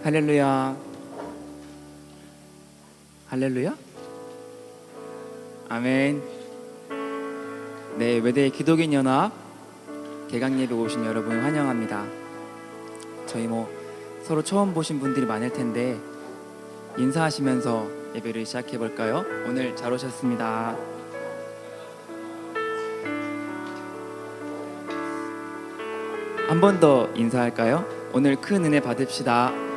할렐루야. 할렐루야. 아멘. 네, 외대 기독인 연합 개강 예배 오신 여러분 환영합니다. 저희 서로 처음 보신 분들이 많을 텐데 인사하시면서 예배를 시작해 볼까요? 오늘 잘 오셨습니다. 한 번 더 인사할까요? 오늘 큰 은혜 받읍시다.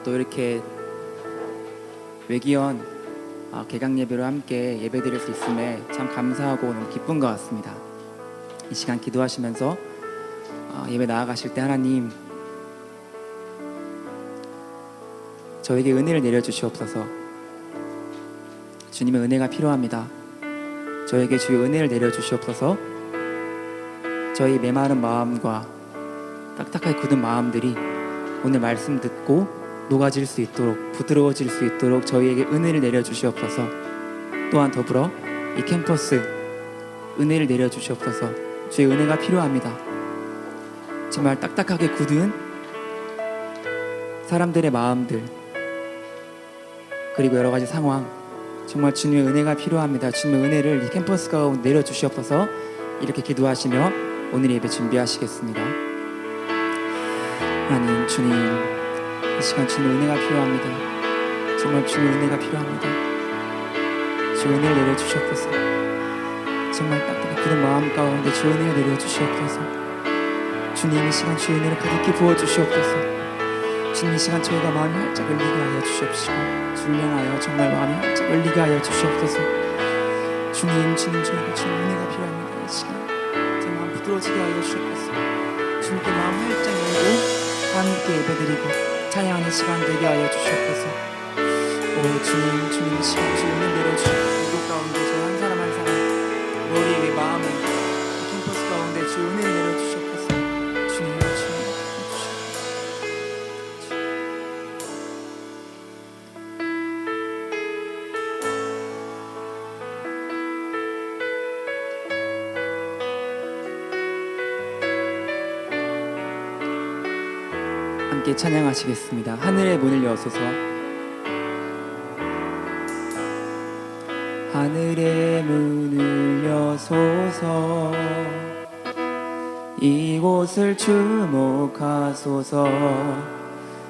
또 이렇게 외기원 개강 예배로 함께 예배드릴 수 있음에 참 감사하고 너무 기쁜 것 같습니다. 이 시간 기도하시면서 예배 나아가실 때 하나님, 저에게 은혜를 내려주시옵소서. 주님의 은혜가 필요합니다. 저에게 주의 은혜를 내려주시옵소서. 저희 메마른 마음과 딱딱하게 굳은 마음들이 오늘 말씀 듣고 녹아질 수 있도록, 부드러워질 수 있도록 저희에게 은혜를 내려주시옵소서. 또한 더불어 이 캠퍼스 은혜를 내려주시옵소서. 주의 은혜가 필요합니다. 정말 딱딱하게 굳은 사람들의 마음들, 그리고 여러 가지 상황, 정말 주님의 은혜가 필요합니다. 주님의 은혜를 이 캠퍼스 가운데 내려주시옵소서. 이렇게 기도하시며 오늘 예배 준비하시겠습니다. 하나님, 주님, 이 시간 주님의 은혜가 필요합니다. 정말 주님의 은혜가 필요합니다. 주의 은혜를 내려주시옵소서. 정말 딱딱한 굳은 마음 가운데 주의 은혜를 내려주시옵소서. 주님, 이 시간 주의 은혜를 가득히 부어주시옵소서. 주님, 이 시간 저희가 마음이 활짝 열리게 하여 주시옵시고 주를 향하여 정말 마음이 활짝 열리게 하여 주시옵소서. 주님, 저희가 주의 은혜가 필요합니다. 이 시간 제 마음 부드러워지게 하여 주시옵소서. 주님께 마음 활짝 열고 함께 예배드리고 찬양하는 시간 되게 하여 주시옵소서. 오 주님, 시간 주의 은혜 내려주시옵소서. 기도 가운데 저희 한 사람 한 사람 머리 위 마음을 이 캠퍼스 가운데 주의 은혜 내려주시옵소서. 주님 함께 찬양하시겠습니다. 하늘의 문을 여소서. 하늘의 문을 여소서. 이곳을 주목하소서.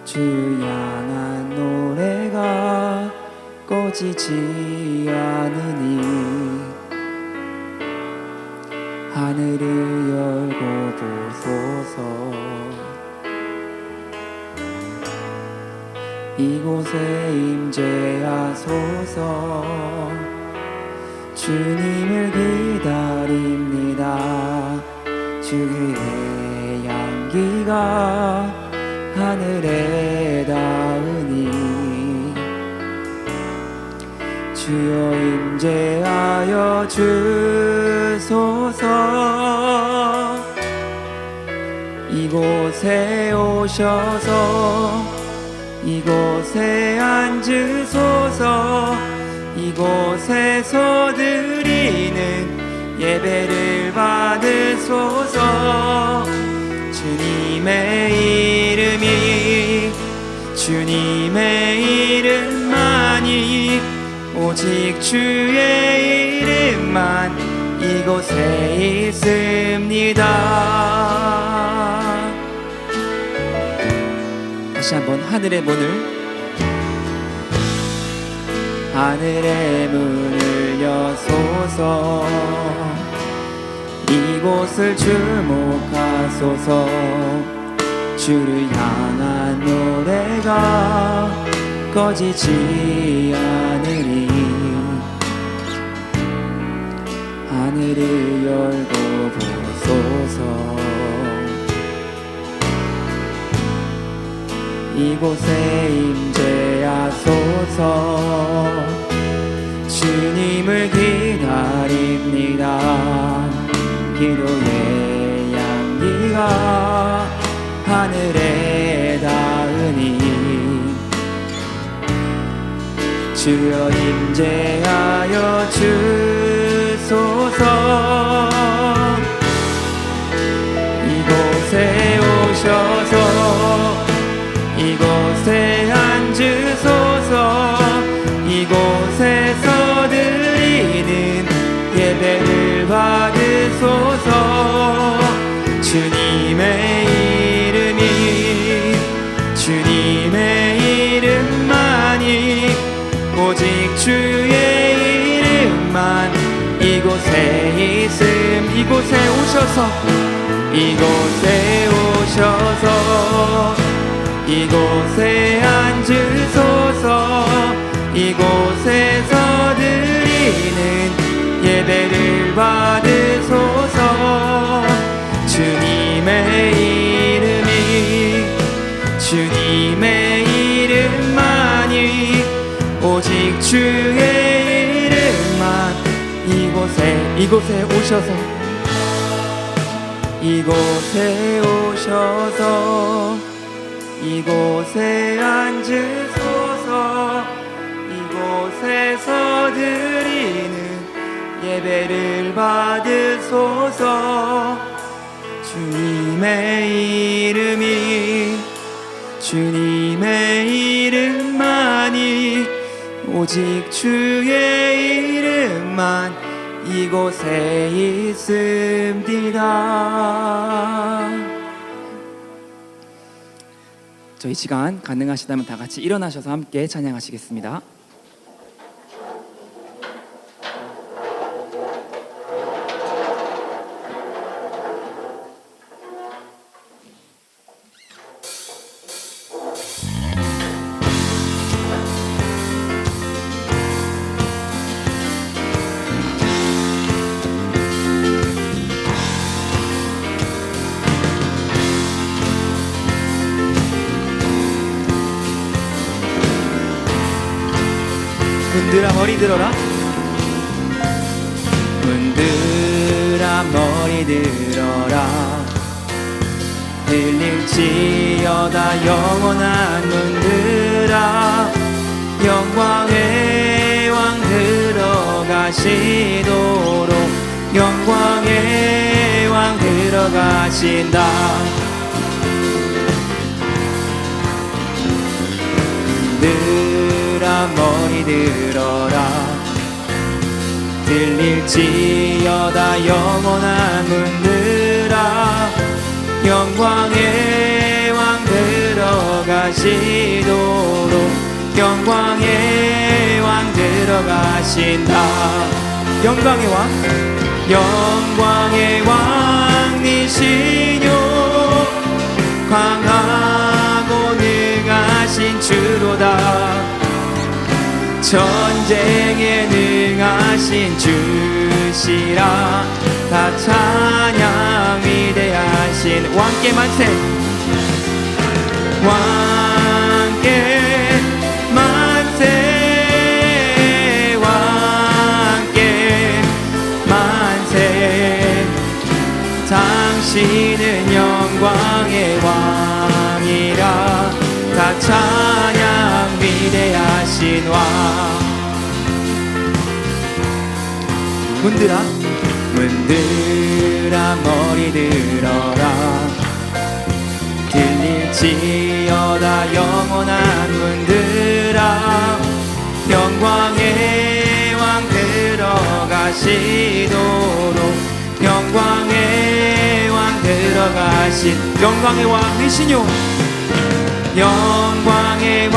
주 향한 노래가 꺼지지 않으니 하늘을 열고 보소서. 이곳에 임재하소서. 주님을 기다립니다. 주의 향기가 하늘에 닿으니 주여 임재하여 주소서. 이곳에 오셔서 이곳에 앉으소서. 이곳에서 드리는 예배를 받으소서. 주님의 이름만이 오직 주의 이름만 이곳에 있습니다. 다시 한번 하늘의 문을 여소서. 이곳을 주목하소서. 주를 향한 노래가 꺼지지 않으리. 하늘을 열고 보소서. 이곳에 임재하소서. 주님을 기다립니다. 기도의 향기가 하늘에 닿으니 주여 임재하여 주소서. 이곳 이곳에 오셔서 이곳에 오셔서 이곳에 앉으소서 이곳에서 드리는 예배를 받으소서 주님의 이름만이 오직 주의 이름만 이곳에 오셔서 이곳에 오셔서 이곳에 앉으소서 이곳에서 드리는 예배를 받으소서 주님의 이름만이 오직 주의 이름만 이곳에 있습니다. 저희 시간 가능하시다면 다 같이 일어나셔서 함께 찬양하시겠습니다. 문들아 머리 들어라 문들아 머리 들어라 들릴지어다 영원한 문들아 영광의 왕 들어가시도록 영광의 왕 들어가신다 문들아 머리 들어라 들릴지어다 영원한 문들아 영광의 왕 들어가시도록 영광의 왕 들어가신다 영광의 왕이시뇨 강하고 능하신 주로다 전쟁에 능하신 주시라 다 찬양 위대하신 왕께 만세 왕께 만세 왕께 만세 당신은 영광의 왕이라 다 찬양 위대하신 왕 문들아 머리 들어라 들릴지어다 영원한 문들아 영광의 왕 들어가시도록 영광의 왕 들어가신 영광의 왕이시뇨 영광의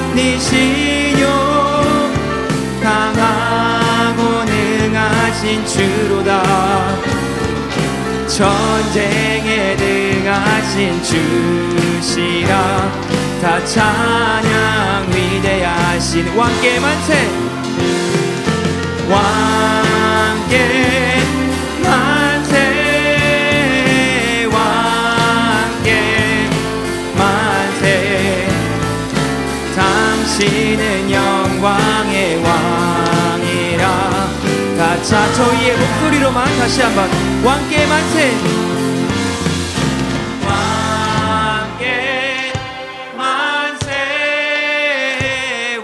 왕이시뇨 강하고 능하신 주로다 전쟁에 능하신 주시라 다 찬양 위대하신 왕께 만세 왕께 만세 왕께 만세 당신은 영광의 왕이라 다 저희의 목소리로만 다시 한번 왕께 만세 왕께 만세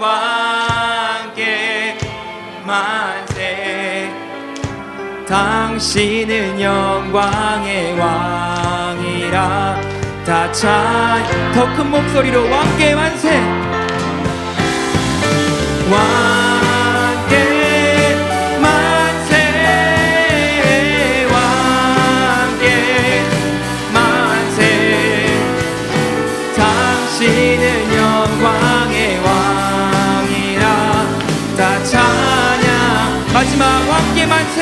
왕께 만세 당신은 영광의 왕이라 다 더 큰 목소리로 왕께 만세 왕께 만세 왕께 만세 당신은 영광의 왕이라 다 찬양 마지막 왕께 만세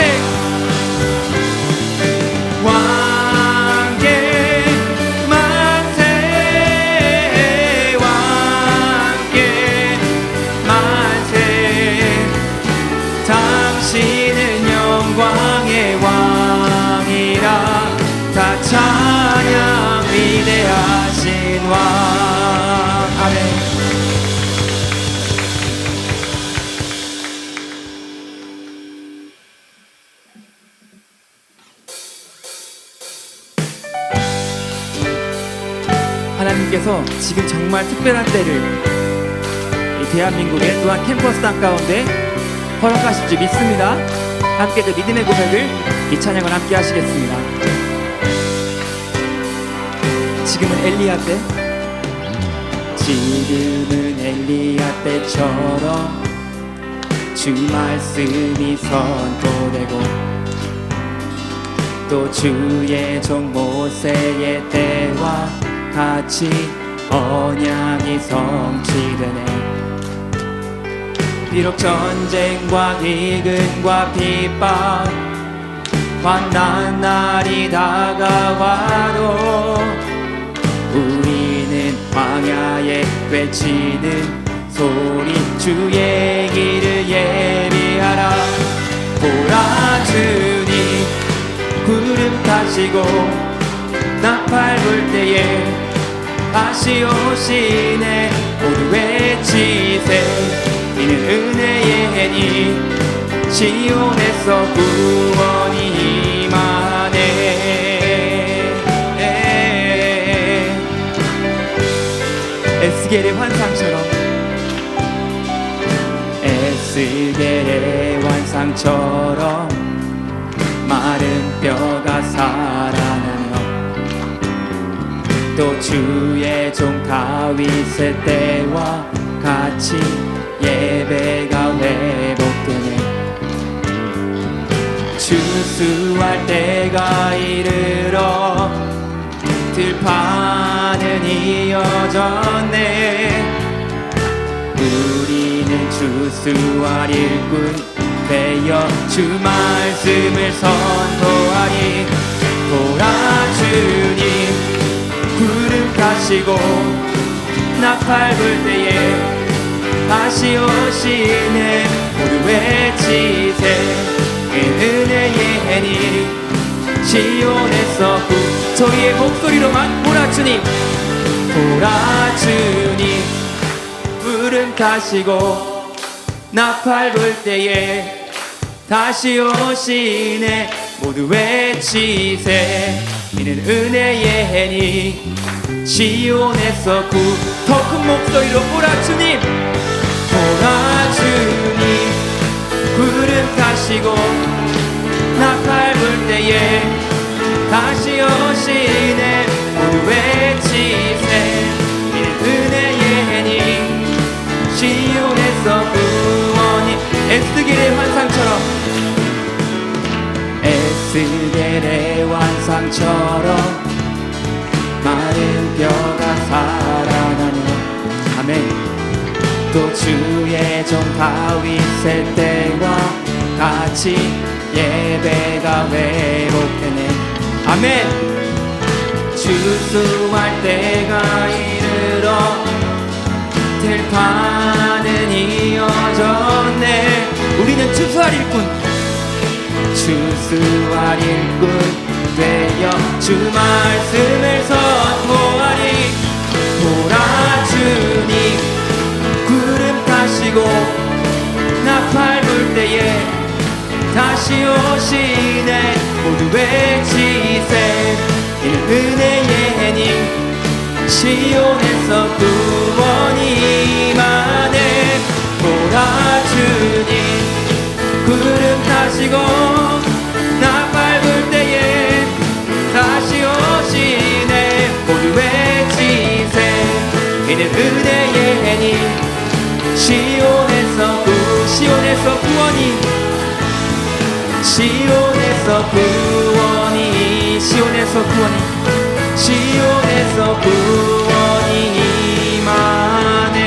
찬양 위대하신 왕. 아멘. 하나님께서 지금 정말 특별한 때를 이 대한민국의 또한 캠퍼스 땅 가운데 허락하실 줄 믿습니다. 함께 그 믿음의 고백을 이 찬양을 함께 하시겠습니다. 지금은 엘리야 때, 지금은 엘리야 때처럼 주 말씀이 선포되고 또 주의 종 모세의 때와 같이 언약이 성취되네. 비록 전쟁과 기근과 핍박 환난 날이 다가와도 우리는 광야에 외치는 소리 주의 길을 예비하라. 보라 주님 구름 타시고 나팔 불 때에 다시 오시네. 모두 외치세 이는 은혜의 해니 시온에서 구원이 임하네. 에스겔의 환상처럼 에스겔의 환상처럼 마른 뼈가 살아나며 또 주의 종 다윗의 때와 같이 예배가 회복되네. 추수할 때가 이르러 들판은 이어졌네. 우리는 추수할 일꾼 되어 주 말씀을 선포하리. 보라 주님 구름 타시고 나팔 불 때에 다시 오시네. 모두 외치세 은혜의 해니 시온에서 저희의 목소리로만 보라 주님 보라 주님 구름 타시고 나팔 불 때에 다시 오시네. 모두 외치세 이는 은혜의 해니 시온에서 더 큰 목소리로 보라 주님 보라 주님 구름 타시고 나팔 불 때에 다시 오시네. 모두 외치세 이는 은혜의 해니 시온에서 구원이. 에스겔의 환상처럼 에스겔의 환상처럼 마른 뼈가 살아나며 아멘. 또 주의 종 다윗의 때와 같이 예배가 회복되네. 아멘. 추수할 때가 이르러 들판은 이어졌네. 우리는 추수할 일꾼 추수할 일꾼 되어 주 말씀을 선포하리. 보라 주님 구름 타시고 나팔 불 때에 다시 오시네. 모두 외치세 이는 은혜의 해니 시온에서 구원이 임하네. 보라 주님 구름 타시고 나팔 불 때에 다시 오시네. 모두 외치세 이는 은혜의 해니 시온에서 구원이 시온에서 구원이 임하네.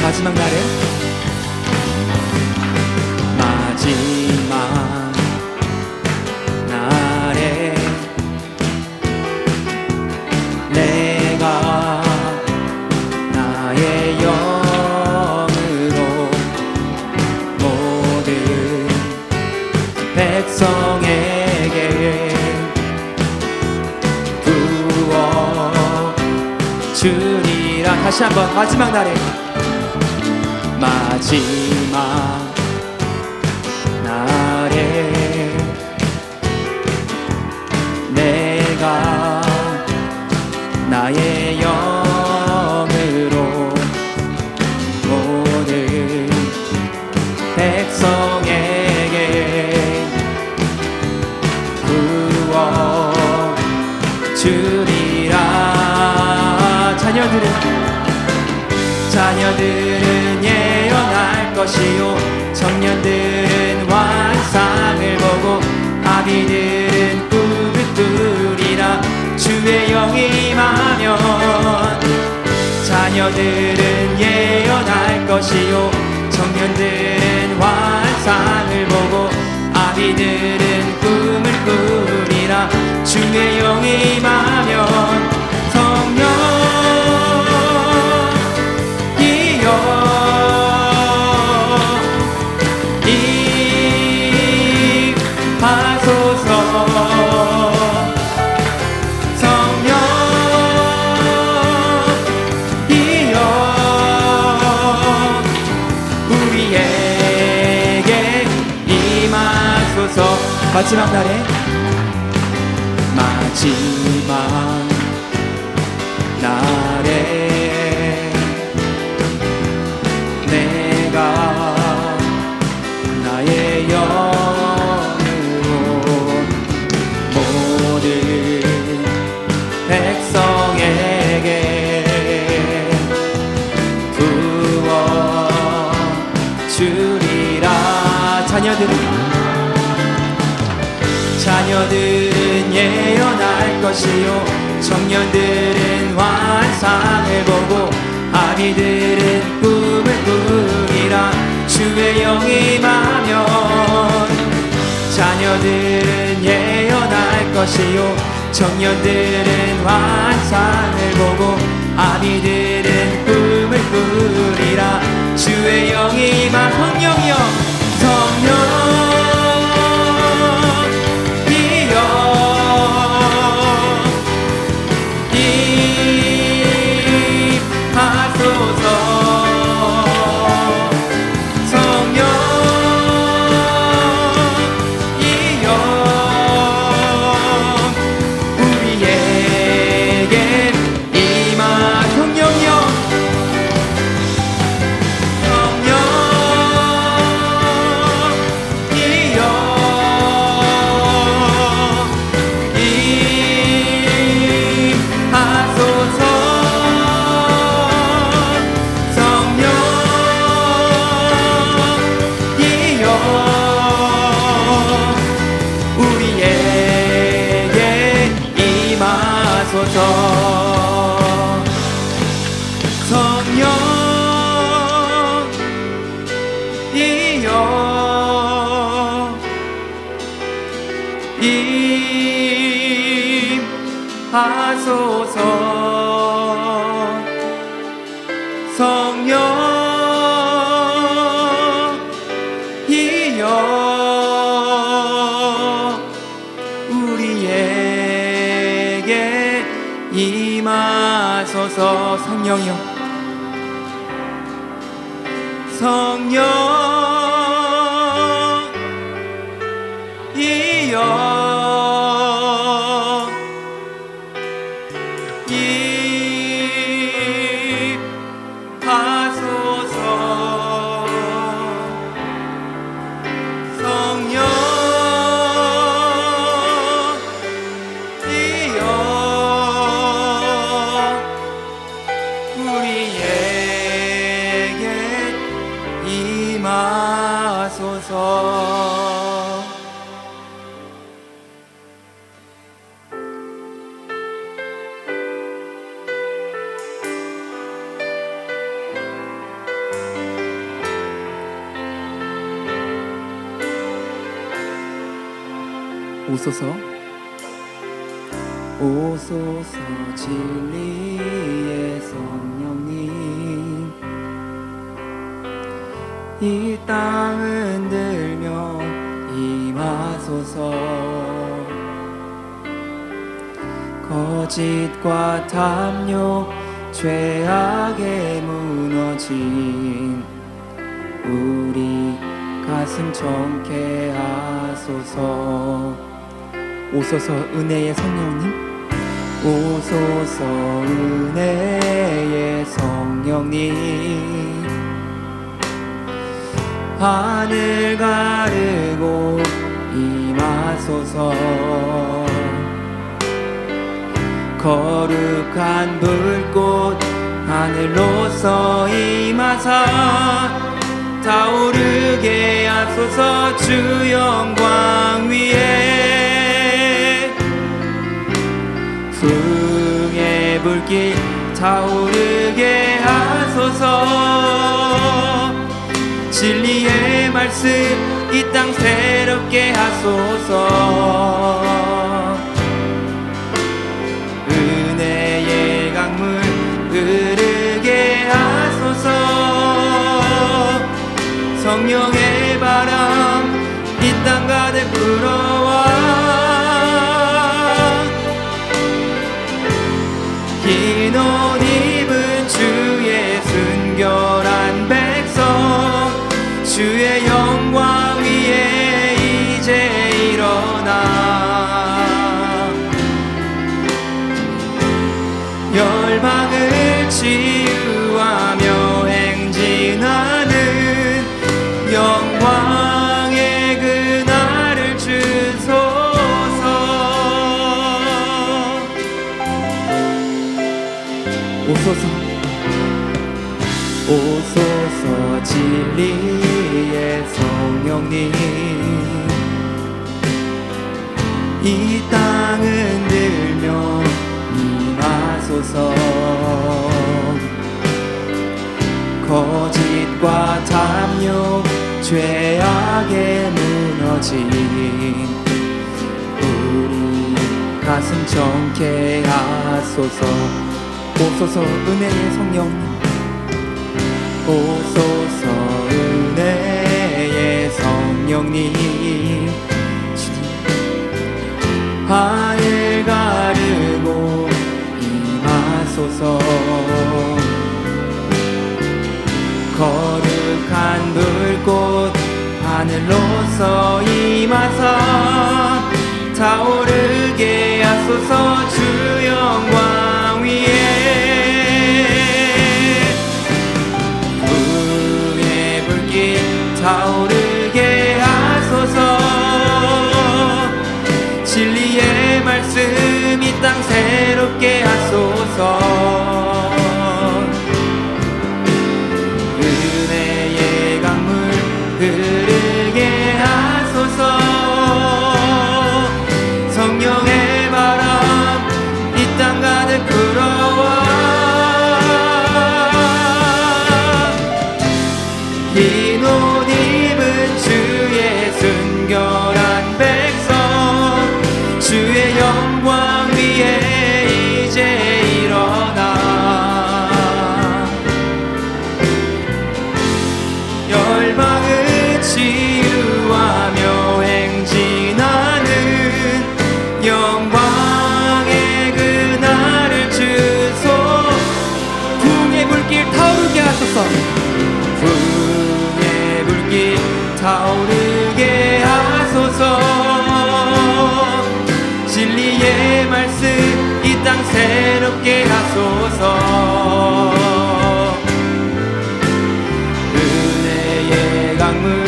마지막 날에 백성에게 부어 주리라. 다시 한번 마지막 날에 내가 나의 영으로 모든 백성에게 부어 주리라. 자녀들은 예언할 것이요 청년들은 환상을 보고 아비들은 꿈을 꾸리라. 주의 영이 임하면 자녀들은 예언할 것이요 청년들은 환상을 보고 아비들은 꿈을 꾸리라. 주의 영이 임하면 마지막 날에 내가 나의 영으로 모든 백성에게 부어 주리라. 자녀들은 예언할 것이요 청년들은 환상을 보고 아비들은 꿈을 꾸리라. 주의 영이 임하면 자녀들은 예언할 것이요 청년들은 환상을 보고 아비들은 꿈을 꾸리라. 주의 영이 임하면 성령이여 임하소서. 성령이여 우리에게 임하소서. 성령이여 임하소서. 오소서 진리의 성령님 이 땅 흔들며 임하 임하소서. 거짓과 탐욕 죄악에 무너진 우리 가슴 정케 하소서. 오소서 은혜의 성령님, 오소서 은혜의 성령님, 하늘 가르고 임하소서. 거룩한 불꽃 하늘로서 임하사 타오르게 하소서. 주 영광 위에 풍의 불길 타오르게 하소서. 진리의 말씀 이 땅 새롭게 하소서. 은혜의 강물 흐르게 하소서. 성령의 바람 이 땅 가득 불어와 흰 옷 입은 주의 순결한 백성, 주의 영광 위에 이제 일어나 열방을 치유하며 행진하는 영광의 그날을 주소서. 오소서 오소서 진리의 성령님, 이 땅은 들며 임하소서. 거짓과 탐욕 죄악에 무너진 우리 가슴 정케 하소서. 오소서 은혜의 성령님, 오소서 은혜의 성령님, 주님 하늘 가르고 임하소서. 거룩한 불꽃 하늘로서 임하사 타오르게 하소서. 주 영광 위에 풍의 불길 타오르게 하소서. 진리의 말씀 이 땅 새롭게 하소서. 은혜의 강물 흐르게 하소서. 성령의 바람 이 땅 가득 불어와 흰 옷 입은 주의 순결한 백성, 주의 영광 위에 이제 일어나 열방을 치유하며 행진하는 영광의 그날을 주소. 풍의 불길 타오르게 하소서. 풍의 불길 타오르게 하소서. 진리의 말씀 이 땅 새롭게 하소서. 은혜의 강물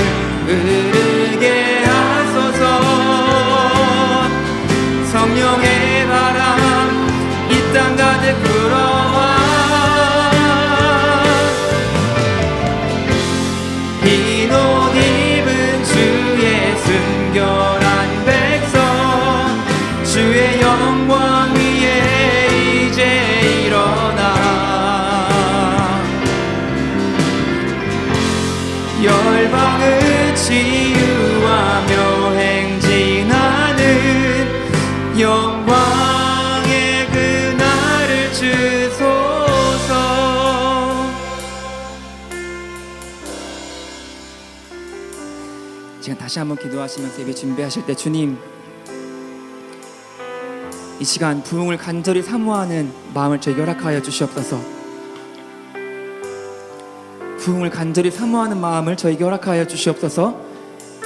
흐르게 하소서. 성령의 바람 이 땅 가득 불어와 흰 옷 입은 주의 순결한 백성, 주의 영광 위에 이제 일어나 열방을 치유하며 행진하는 영광의 그날을 주소서. 시간 다시 한번 기도하시면서 예배 준비하실 때 주님, 이 시간 부흥을 간절히 사모하는 마음을 저에게 허락하여 주시옵소서. 부흥을 간절히 사모하는 마음을 저에게 허락하여 주시옵소서.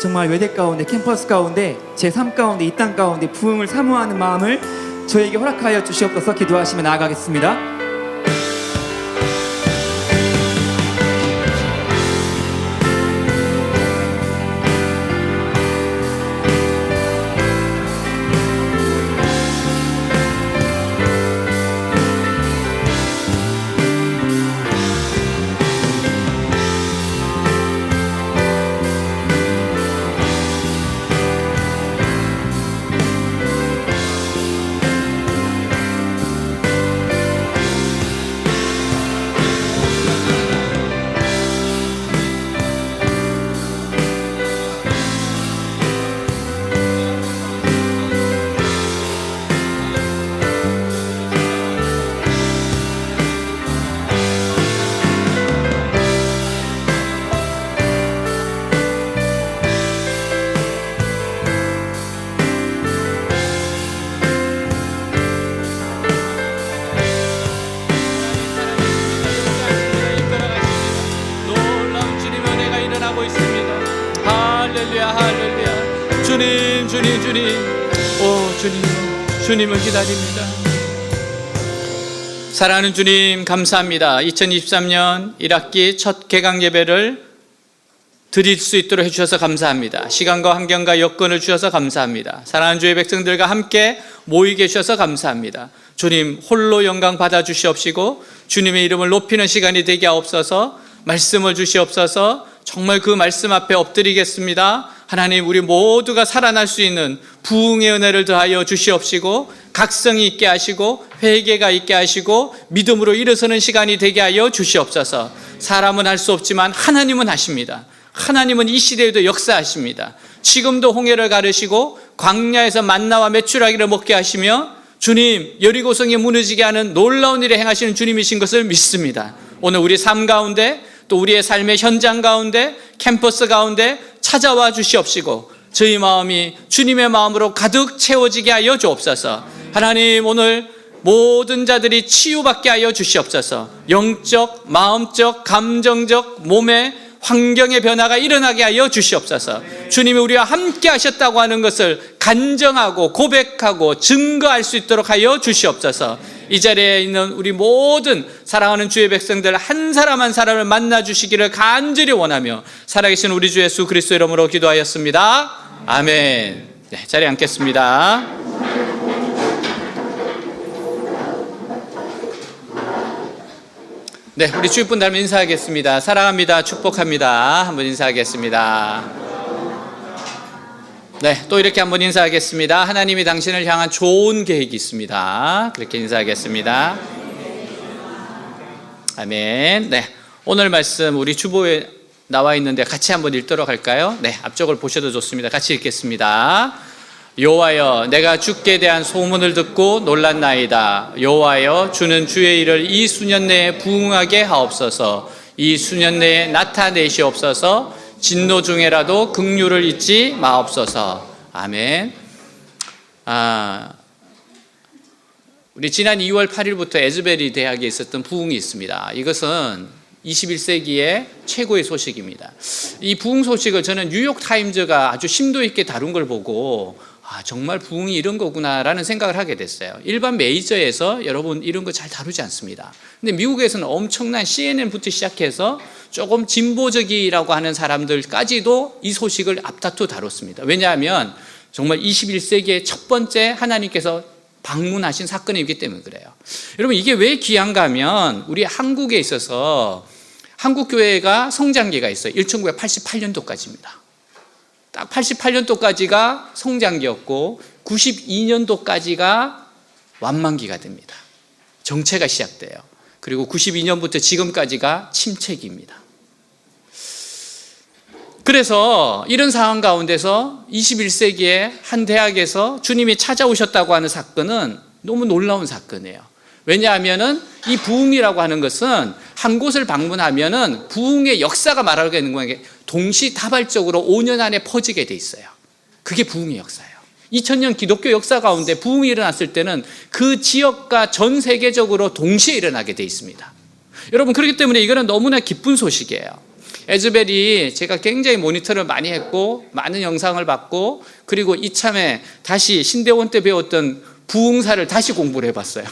정말 외대 가운데, 캠퍼스 가운데, 제 삶 가운데, 이 땅 가운데 부흥을 사모하는 마음을 저에게 허락하여 주시옵소서. 기도하시며 나아가겠습니다. 할렐루야. 주님, 주님, 주님. 오, 주님, 주님을 기다립니다. 사랑하는 주님, 감사합니다. 2023년 1학기 첫 개강 예배를 드릴 수 있도록 해주셔서 감사합니다. 시간과 환경과 여건을 주셔서 감사합니다. 사랑하는 주의 백성들과 함께 모이게 해주셔서 감사합니다. 주님, 홀로 영광 받아주시옵시고 주님의 이름을 높이는 시간이 되게 하옵소서. 말씀을 주시옵소서. 정말 그 말씀 앞에 엎드리겠습니다. 하나님, 우리 모두가 살아날 수 있는 부흥의 은혜를 더하여 주시옵시고 각성이 있게 하시고 회개가 있게 하시고 믿음으로 일어서는 시간이 되게 하여 주시옵소서. 사람은 할 수 없지만 하나님은 하십니다. 하나님은 이 시대에도 역사하십니다. 지금도 홍해를 가르시고 광야에서 만나와 메추라기를 먹게 하시며 주님, 여리고성이 무너지게 하는 놀라운 일을 행하시는 주님이신 것을 믿습니다. 오늘 우리 삶 가운데 또 우리의 삶의 현장 가운데 캠퍼스 가운데 찾아와 주시옵시고 저희 마음이 주님의 마음으로 가득 채워지게 하여 주옵소서. 하나님, 오늘 모든 자들이 치유받게 하여 주시옵소서. 영적, 마음적, 감정적, 몸의 환경의 변화가 일어나게 하여 주시옵소서. 주님이 우리와 함께 하셨다고 하는 것을 간정하고 고백하고 증거할 수 있도록 하여 주시옵소서. 이 자리에 있는 우리 모든 사랑하는 주의 백성들 한 사람 한 사람을 만나 주시기를 간절히 원하며 살아계신 우리 주 예수 그리스도 이름으로 기도하였습니다. 아멘. 네, 자리에 앉겠습니다. 네, 우리 주위분 닮은 인사하겠습니다. 사랑합니다. 축복합니다. 한번 인사하겠습니다. 네, 또 이렇게 한번 인사하겠습니다. 하나님이 당신을 향한 좋은 계획이 있습니다. 그렇게 인사하겠습니다. 아멘. 네, 오늘 말씀 우리 주보에 나와 있는데 같이 한번 읽도록 할까요? 네, 앞쪽을 보셔도 좋습니다. 같이 읽겠습니다. 여호와여, 내가 주께 대한 소문을 듣고 놀랐나이다. 여호와여, 주는 주의 일을 이 수년 내에 부응하게 하옵소서. 이 수년 내에 나타내시옵소서. 진노 중에라도 긍휼을 잊지 마옵소서. 아멘. 우리 지난 2월 8일부터 에즈베리 대학에 있었던 부흥이 있습니다. 이것은 21세기의 최고의 소식입니다. 이 부흥 소식을 저는 뉴욕타임즈가 아주 심도 있게 다룬 걸 보고 정말 부흥이 이런 거구나라는 생각을 하게 됐어요. 일반 메이저에서 여러분 이런 거 잘 다루지 않습니다. 근데 미국에서는 엄청난 CNN부터 시작해서 조금 진보적이라고 하는 사람들까지도 이 소식을 앞다투어 다뤘습니다. 왜냐하면 정말 21세기의 첫 번째 하나님께서 방문하신 사건이기 때문에 그래요. 여러분, 이게 왜 귀한가 하면 우리 한국에 있어서 한국교회가 성장기가 있어요. 1988년도까지입니다. 딱 88년도까지가 성장기였고 92년도까지가 완만기가 됩니다. 정체가 시작돼요. 그리고 92년부터 지금까지가 침체기입니다. 그래서 이런 상황 가운데서 21세기에 한 대학에서 주님이 찾아오셨다고 하는 사건은 너무 놀라운 사건이에요. 왜냐하면은 이 부흥이라고 하는 것은 한 곳을 방문하면은 부흥의 역사가 말하게 되는 거예요. 동시다발적으로 5년 안에 퍼지게 돼 있어요. 그게 부흥의 역사예요. 2000년 기독교 역사 가운데 부흥이 일어났을 때는 그 지역과 전 세계적으로 동시에 일어나게 돼 있습니다. 여러분, 그렇기 때문에 이거는 너무나 기쁜 소식이에요. 에즈벨이 제가 굉장히 모니터를 많이 했고 많은 영상을 봤고, 그리고 이참에 다시 신대원 때 배웠던 부흥사를 다시 공부를 해봤어요.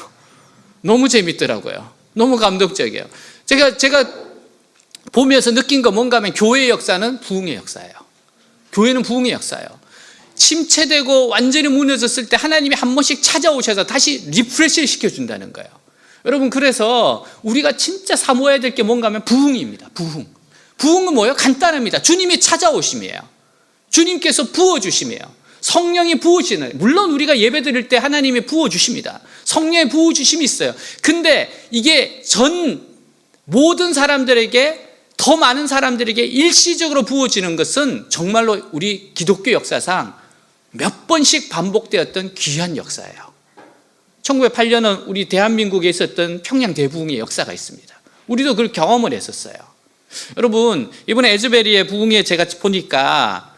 너무 재밌더라고요. 너무 감동적이에요. 제가 보면서 느낀 거 뭔가 하면 교회의 역사는 부흥의 역사예요. 교회는 부흥의 역사예요. 침체되고 완전히 무너졌을 때 하나님이 한 번씩 찾아오셔서 다시 리프레시를 시켜준다는 거예요. 여러분, 그래서 우리가 진짜 사모해야 될 게 뭔가 하면 부흥입니다. 부흥은 뭐예요? 간단합니다. 주님이 찾아오심이에요. 주님께서 부어주심이에요. 성령이 부어주시는, 물론 우리가 예배 드릴 때 하나님이 부어주십니다. 성령의 부어주심이 있어요. 근데 이게 모든 사람들에게, 더 많은 사람들에게 일시적으로 부어지는 것은 정말로 우리 기독교 역사상 몇 번씩 반복되었던 귀한 역사예요. 1908년은 우리 대한민국에 있었던 평양 대부흥의 역사가 있습니다. 우리도 그걸 경험을 했었어요. 여러분, 이번에 에즈베리의 부흥회 제가 보니까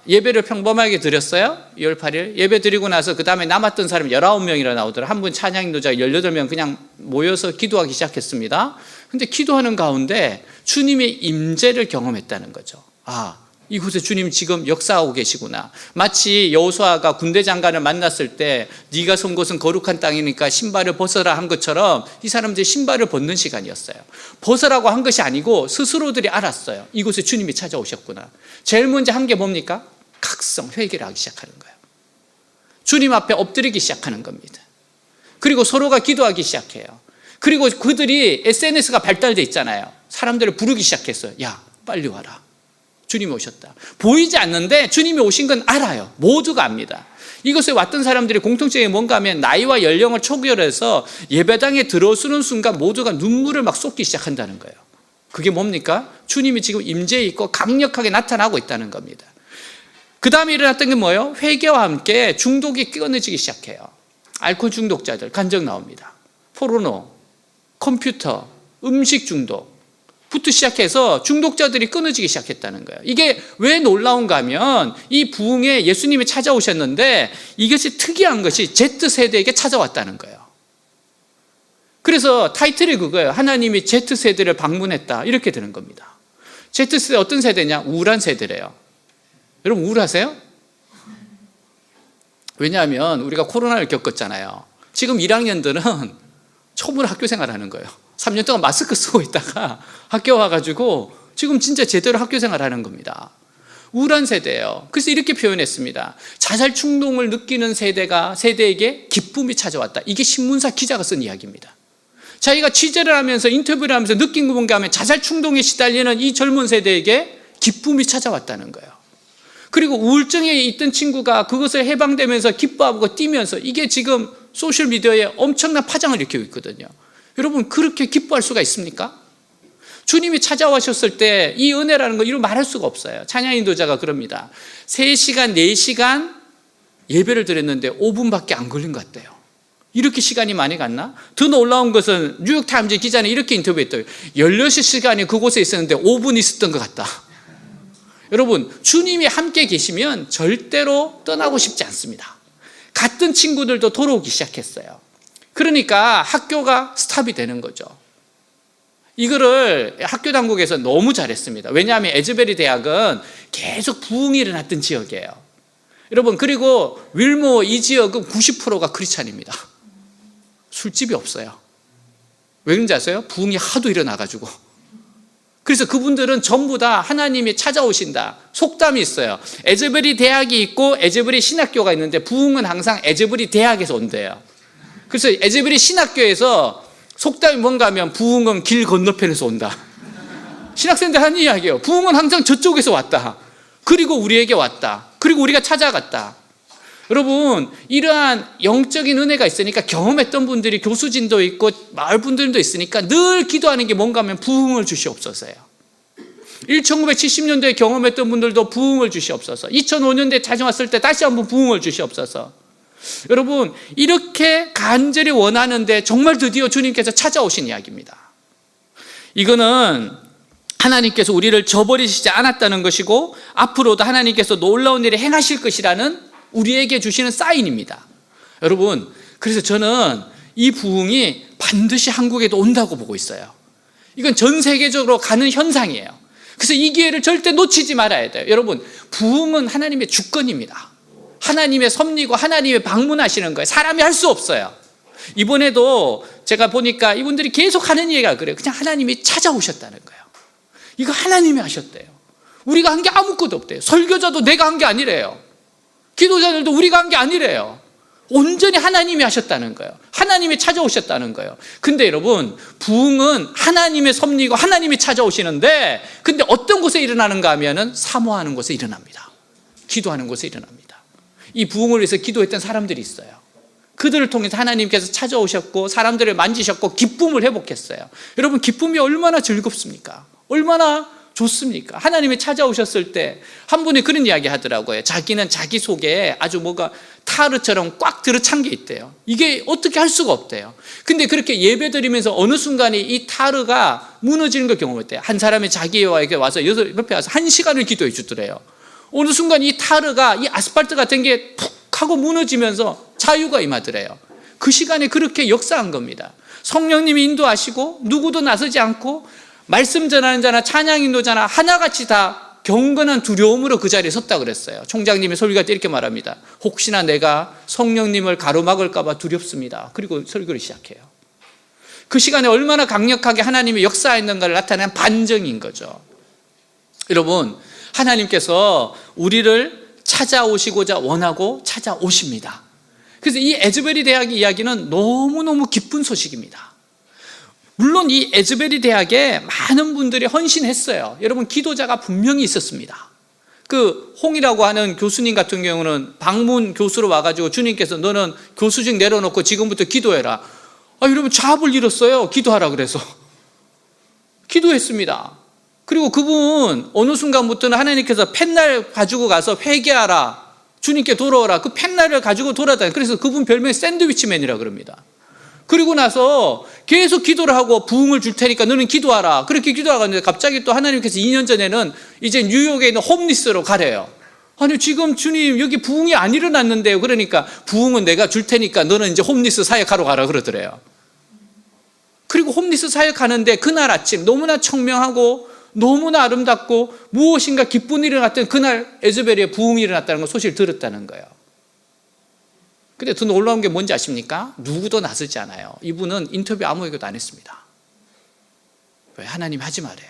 예배를 평범하게 드렸어요. 2월 8일 예배 드리고 나서 그 다음에 남았던 사람이 19명이라 나오더라고요. 한 분 찬양 인도자가 18명 그냥 모여서 기도하기 시작했습니다. 근데 기도하는 가운데 주님의 임재를 경험했다는 거죠. 이곳에 주님 지금 역사하고 계시구나. 마치 여호수아가 군대 장관을 만났을 때 네가 선 곳은 거룩한 땅이니까 신발을 벗어라 한 것처럼 이 사람들이 신발을 벗는 시간이었어요. 벗으라고 한 것이 아니고 스스로들이 알았어요. 이곳에 주님이 찾아오셨구나. 제일 먼저 한 게 뭡니까? 각성, 회개를 하기 시작하는 거예요. 주님 앞에 엎드리기 시작하는 겁니다. 그리고 서로가 기도하기 시작해요. 그리고 그들이 SNS가 발달돼 있잖아요. 사람들을 부르기 시작했어요. 야, 빨리 와라. 주님이 오셨다. 보이지 않는데 주님이 오신 건 알아요. 모두가 압니다. 이곳에 왔던 사람들이 공통점이 뭔가 하면 나이와 연령을 초월해서 예배당에 들어서는 순간 모두가 눈물을 막 쏟기 시작한다는 거예요. 그게 뭡니까? 주님이 지금 임재해 있고 강력하게 나타나고 있다는 겁니다. 그 다음에 일어났던 게 뭐예요? 회개와 함께 중독이 끊어지기 시작해요. 알코올 중독자들 간증 나옵니다. 포르노, 컴퓨터, 음식 중독 부터 시작해서 중독자들이 끊어지기 시작했다는 거예요. 이게 왜 놀라운가 하면 이 부흥에 예수님이 찾아오셨는데 이것이 특이한 것이 Z세대에게 찾아왔다는 거예요. 그래서 타이틀이 그거예요. 하나님이 Z세대를 방문했다. 이렇게 되는 겁니다. Z세대 어떤 세대냐? 우울한 세대래요. 여러분 우울하세요? 왜냐하면 우리가 코로나를 겪었잖아요. 지금 1학년들은 처음으로 학교 생활하는 거예요. 3년 동안 마스크 쓰고 있다가 학교 와가지고 지금 진짜 제대로 학교 생활하는 겁니다. 우울한 세대예요. 그래서 이렇게 표현했습니다. 자살 충동을 느끼는 세대에게 기쁨이 찾아왔다. 이게 신문사 기자가 쓴 이야기입니다. 자기가 취재를 하면서 인터뷰를 하면서 느낀 거 뭔가 하면 자살 충동에 시달리는 이 젊은 세대에게 기쁨이 찾아왔다는 거예요. 그리고 우울증에 있던 친구가 그것을 해방되면서 기뻐하고 뛰면서 이게 지금 소셜미디어에 엄청난 파장을 일으키고 있거든요. 여러분 그렇게 기뻐할 수가 있습니까? 주님이 찾아오셨을 때 이 은혜라는 거 이루 말할 수가 없어요. 찬양 인도자가 그럽니다. 3시간, 4시간 예배를 드렸는데 5분밖에 안 걸린 것 같대요. 이렇게 시간이 많이 갔나? 더 놀라운 것은 뉴욕타임즈 기자는 이렇게 인터뷰했대요. 16시간이 그곳에 있었는데 5분 있었던 것 같다. 여러분 주님이 함께 계시면 절대로 떠나고 싶지 않습니다. 같은 친구들도 돌아오기 시작했어요. 그러니까 학교가 스탑이 되는 거죠. 이거를 학교 당국에서 너무 잘했습니다. 왜냐하면 에즈베리 대학은 계속 부흥이 일어났던 지역이에요. 여러분 그리고 윌모 이 지역은 90%가 크리스찬입니다. 술집이 없어요. 왜 그런지 아세요? 부흥이 하도 일어나가지고. 그래서 그분들은 전부 다 하나님이 찾아오신다. 속담이 있어요. 에즈베리 대학이 있고 에즈베리 신학교가 있는데 부흥은 항상 에즈베리 대학에서 온대요. 그래서 에즈베리 신학교에서 속담이 뭔가 하면 부흥은 길 건너편에서 온다. 신학생들 하는 이야기예요. 부흥은 항상 저쪽에서 왔다. 그리고 우리에게 왔다. 그리고 우리가 찾아갔다. 여러분 이러한 영적인 은혜가 있으니까 경험했던 분들이 교수진도 있고 마을 분들도 있으니까 늘 기도하는 게 뭔가 하면 부흥을 주시옵소서요. 1970년도에 경험했던 분들도 부흥을 주시옵소서. 2005년도에 찾아왔을 때 다시 한번 부흥을 주시옵소서. 여러분, 이렇게 간절히 원하는데 정말 드디어 주님께서 찾아오신 이야기입니다. 이거는 하나님께서 우리를 저버리시지 않았다는 것이고 앞으로도 하나님께서 놀라운 일을 행하실 것이라는 우리에게 주시는 사인입니다. 여러분, 그래서 저는 이 부흥이 반드시 한국에도 온다고 보고 있어요. 이건 전 세계적으로 가는 현상이에요. 그래서 이 기회를 절대 놓치지 말아야 돼요. 여러분, 부흥은 하나님의 주권입니다. 하나님의 섭리고 하나님의 방문하시는 거예요. 사람이 할 수 없어요. 이번에도 제가 보니까 이분들이 계속 하는 얘기가 그래요. 그냥 하나님이 찾아오셨다는 거예요. 이거 하나님이 하셨대요. 우리가 한 게 아무것도 없대요. 설교자도 내가 한 게 아니래요. 기도자들도 우리가 한 게 아니래요. 온전히 하나님이 하셨다는 거예요. 하나님이 찾아오셨다는 거예요. 근데 여러분, 부흥은 하나님의 섭리고 하나님이 찾아오시는데, 근데 어떤 곳에 일어나는가 하면은 사모하는 곳에 일어납니다. 기도하는 곳에 일어납니다. 이 부흥을 위해서 기도했던 사람들이 있어요. 그들을 통해서 하나님께서 찾아오셨고 사람들을 만지셨고 기쁨을 회복했어요. 여러분, 기쁨이 얼마나 즐겁습니까? 얼마나 좋습니까? 하나님이 찾아오셨을 때 한 분이 그런 이야기 하더라고요. 자기는 자기 속에 아주 뭐가 타르처럼 꽉 들어찬 게 있대요. 이게 어떻게 할 수가 없대요. 근데 그렇게 예배 드리면서 어느 순간에 이 타르가 무너지는 걸 경험했대요. 한 사람이 자기에게 와서 옆에 와서 1시간을 기도해 주더래요. 어느 순간 이 타르가, 이 아스팔트 같은 게 푹 하고 무너지면서 자유가 임하더래요. 그 시간에 그렇게 역사한 겁니다. 성령님이 인도하시고 누구도 나서지 않고 말씀 전하는 자나 찬양 인도자나 하나같이 다 경건한 두려움으로 그 자리에 섰다 그랬어요. 총장님이 설교할 때 이렇게 말합니다. 혹시나 내가 성령님을 가로막을까 봐 두렵습니다. 그리고 설교를 시작해요. 그 시간에 얼마나 강력하게 하나님이 역사했는가를 나타낸 반증인 거죠. 여러분, 하나님께서 우리를 찾아오시고자 원하고 찾아오십니다. 그래서 이 에즈베리 대학의 이야기는 너무너무 기쁜 소식입니다. 물론 이 에즈베리 대학에 많은 분들이 헌신했어요. 여러분, 기도자가 분명히 있었습니다. 그 홍이라고 하는 교수님 같은 경우는 방문 교수로 와가지고 주님께서 너는 교수직 내려놓고 지금부터 기도해라. 여러분, 잡을 잃었어요. 기도하라 그래서. 기도했습니다. 그리고 그분 어느 순간부터는 하나님께서 펜날 가지고 가서 회개하라, 주님께 돌아오라, 그 펜날을 가지고 돌아다녀요. 그래서 그분 별명이 샌드위치맨이라 그럽니다. 그리고 나서 계속 기도를 하고 부흥을 줄 테니까 너는 기도하라. 그렇게 기도하는데 갑자기 또 하나님께서 2년 전에는 이제 뉴욕에 있는 홈리스로 가래요. 아니, 지금 주님 여기 부흥이 안 일어났는데요. 그러니까 부흥은 내가 줄 테니까 너는 이제 홈리스 사역하러 가라 그러더래요. 그리고 홈리스 사역하는데 그날 아침 너무나 청명하고 너무나 아름답고 무엇인가 기쁜 일이 일어났던 그날 에즈베리에 부흥이 일어났다는 걸 소식을 들었다는 거예요. 근데 더 놀라운 게 뭔지 아십니까? 누구도 나서지 않아요. 이분은 인터뷰 아무에게도 안 했습니다. 왜? 하나님 하지 말아요.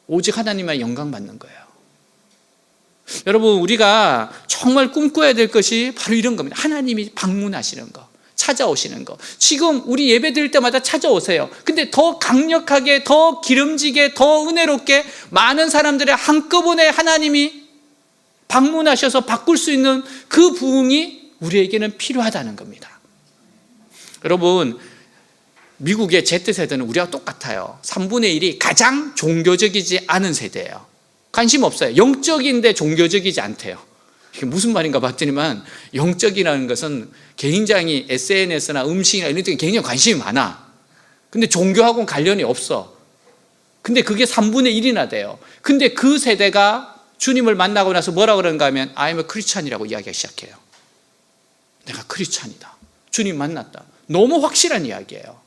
오직 하나님만 영광 받는 거예요. 여러분, 우리가 정말 꿈꿔야 될 것이 바로 이런 겁니다. 하나님이 방문하시는 거, 찾아오시는 거. 지금 우리 예배 드릴 때마다 찾아오세요. 근데 더 강력하게, 더 기름지게, 더 은혜롭게 많은 사람들의 한꺼번에 하나님이 방문하셔서 바꿀 수 있는 그 부흥이 우리에게는 필요하다는 겁니다. 여러분, 미국의 Z세대는 우리와 똑같아요. 3분의 1이 가장 종교적이지 않은 세대예요. 관심 없어요. 영적인데 종교적이지 않대요. 이게 무슨 말인가 봤더니만 영적이라는 것은 굉장히 SNS나 음식이나 이런 데 굉장히 관심이 많아. 근데 종교하고는 관련이 없어. 근데 그게 3분의 1이나 돼요. 근데 그 세대가 주님을 만나고 나서 뭐라고 그러는가 하면 I'm a Christian이라고 이야기하기 시작해요. 내가 크리스찬이다. 주님 만났다. 너무 확실한 이야기예요.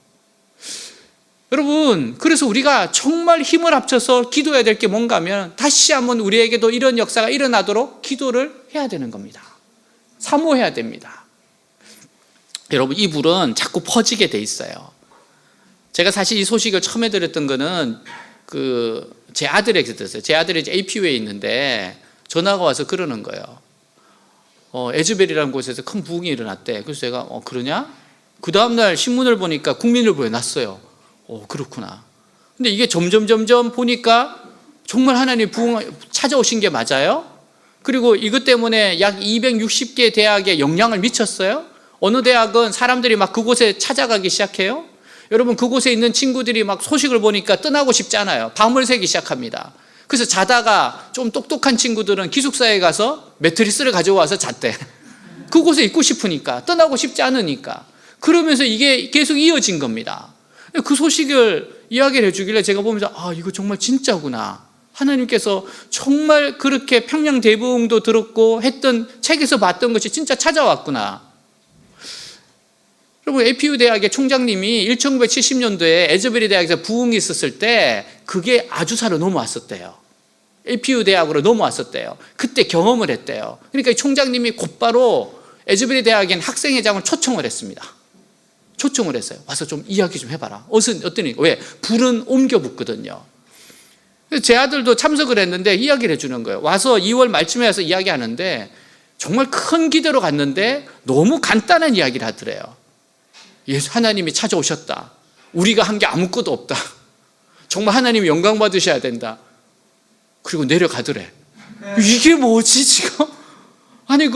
여러분, 그래서 우리가 정말 힘을 합쳐서 기도해야 될 게 뭔가 하면 다시 한번 우리에게도 이런 역사가 일어나도록 기도를 해야 되는 겁니다. 사모해야 됩니다. 여러분, 이 불은 자꾸 퍼지게 돼 있어요. 제가 사실 이 소식을 처음에 들었던 거는 제 아들에게 들었어요. 제 아들이 이제 APU에 있는데 전화가 와서 그러는 거예요. 에즈벨이라는 곳에서 큰 부흥이 일어났대. 그래서 제가 그러냐? 그 다음날 신문을 보니까 국민일보에 났어요. 그렇구나. 근데 이게 점점 보니까 정말 하나님 부흥 찾아오신 게 맞아요? 그리고 이것 때문에 약 260개 대학에 영향을 미쳤어요? 어느 대학은 사람들이 막 그곳에 찾아가기 시작해요? 여러분, 그곳에 있는 친구들이 막 소식을 보니까 떠나고 싶지 않아요. 밤을 새기 시작합니다. 그래서 자다가 좀 똑똑한 친구들은 기숙사에 가서 매트리스를 가져와서 잤대. 그곳에 있고 싶으니까, 떠나고 싶지 않으니까. 그러면서 이게 계속 이어진 겁니다. 그 소식을 이야기를 해주길래 제가 보면서 이거 정말 진짜구나. 하나님께서 정말 그렇게 평양 대부흥도 들었고 했던 책에서 봤던 것이 진짜 찾아왔구나. 여러분, APU 대학의 총장님이 1970년도에 에즈베리 대학에서 부흥이 있었을 때 그게 아주사로 넘어왔었대요. APU 대학으로 넘어왔었대요. 그때 경험을 했대요. 그러니까 이 총장님이 곧바로 에즈베리 대학엔 학생회장을 초청을 했습니다. 초청을 했어요. 와서 좀 이야기 좀 해봐라. 어떠니? 왜? 불은 옮겨 붙거든요. 제 아들도 참석을 했는데 이야기를 해주는 거예요. 와서 2월 말쯤에 와서 이야기하는데 정말 큰 기대로 갔는데 너무 간단한 이야기를 하더래요. 예수 하나님이 찾아오셨다. 우리가 한 게 아무것도 없다. 정말 하나님이 영광 받으셔야 된다. 그리고 내려가더래. 이게 뭐지 지금? 아니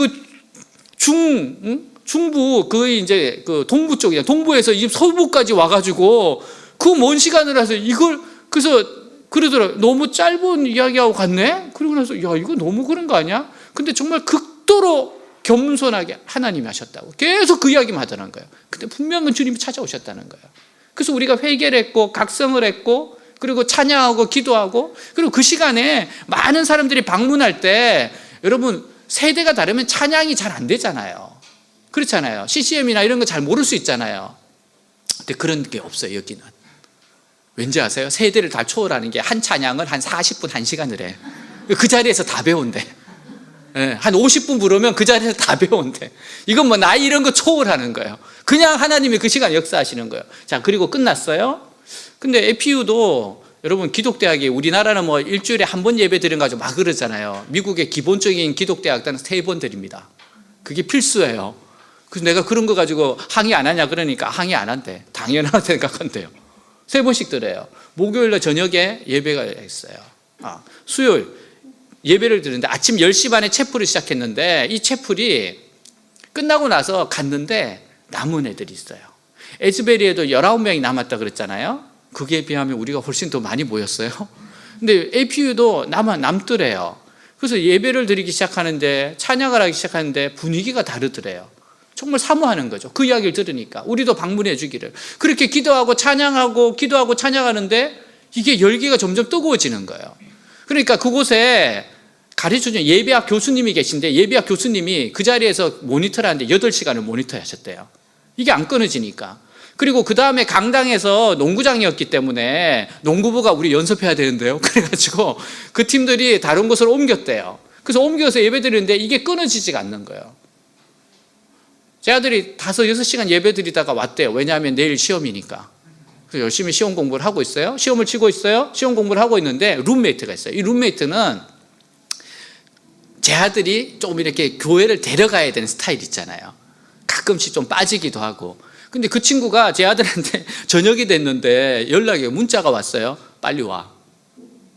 중부 이제 그 동부 쪽이야. 동부에서 이제 서부까지 와가지고 그 먼 시간을 해서 이걸 그래서 그러더라고요. 너무 짧은 이야기하고 갔네. 그리고 나서 이거 너무 그런 거 아니야? 근데 정말 극도로 겸손하게 하나님이 하셨다고 계속 그 이야기만 하더라는 거예요. 근데 분명한 주님이 찾아오셨다는 거예요. 그래서 우리가 회개를 했고 각성을 했고 그리고 찬양하고 기도하고 그리고 그 시간에 많은 사람들이 방문할 때 여러분 세대가 다르면 찬양이 잘 안 되잖아요. 그렇잖아요. CCM이나 이런 거 잘 모를 수 있잖아요. 근데 그런 게 없어요. 여기는. 왠지 아세요? 세대를 다 초월하는 게 한 찬양을 한 40분 1시간을 해. 그 자리에서 다 배운대. 한 50분 부르면 그 자리에서 다 배운대. 이건 뭐 나이 이런 거 초월하는 거예요. 그냥 하나님이 그 시간 역사하시는 거예요. 자, 그리고 끝났어요. 근데 APU도 여러분 기독대학이 우리나라는 뭐 일주일에 한 번 예배 드린 가지고 막 그러잖아요. 미국의 기본적인 기독대학들은 3번 드립니다. 그게 필수예요. 그래서 내가 그런 거 가지고 항의 안 하냐 그러니까 항의 안 한대. 당연하다 생각한대요. 3번씩 드려요. 목요일날 저녁에 예배가 있어요. 수요일 예배를 드리는데 아침 10시 반에 채플을 시작했는데 이 채플이 끝나고 나서 갔는데 남은 애들이 있어요. 에즈베리에도 19명이 남았다 그랬잖아요. 그게 비하면 우리가 훨씬 더 많이 모였어요. 근데 APU도 남더래요. 그래서 예배를 드리기 시작하는데 찬양을 하기 시작하는데 분위기가 다르더래요. 정말 사모하는 거죠. 그 이야기를 들으니까 우리도 방문해 주기를. 그렇게 기도하고 찬양하고 기도하고 찬양하는데 이게 열기가 점점 뜨거워지는 거예요. 그러니까 그곳에 가르쳐주는 예배학 교수님이 계신데 예배학 교수님이 그 자리에서 모니터를 하는데 8시간을 모니터 하셨대요. 이게 안 끊어지니까. 그리고 그 다음에 강당에서 농구장이었기 때문에 농구부가 우리 연습해야 되는데요. 그래가지고 그 팀들이 다른 곳으로 옮겼대요. 그래서 옮겨서 예배 드리는데 이게 끊어지지가 않는 거예요. 제 아들이 5, 6시간 예배 드리다가 왔대요. 왜냐하면 내일 시험이니까. 그래서 열심히 시험 공부를 하고 있어요. 시험을 치고 있어요. 시험 공부를 하고 있는데 룸메이트가 있어요. 이 룸메이트는 제 아들이 조금 이렇게 교회를 데려가야 되는 스타일 있잖아요. 가끔씩 좀 빠지기도 하고. 근데 그 친구가 제 아들한테 저녁이 됐는데 연락이 문자가 왔어요. 빨리 와.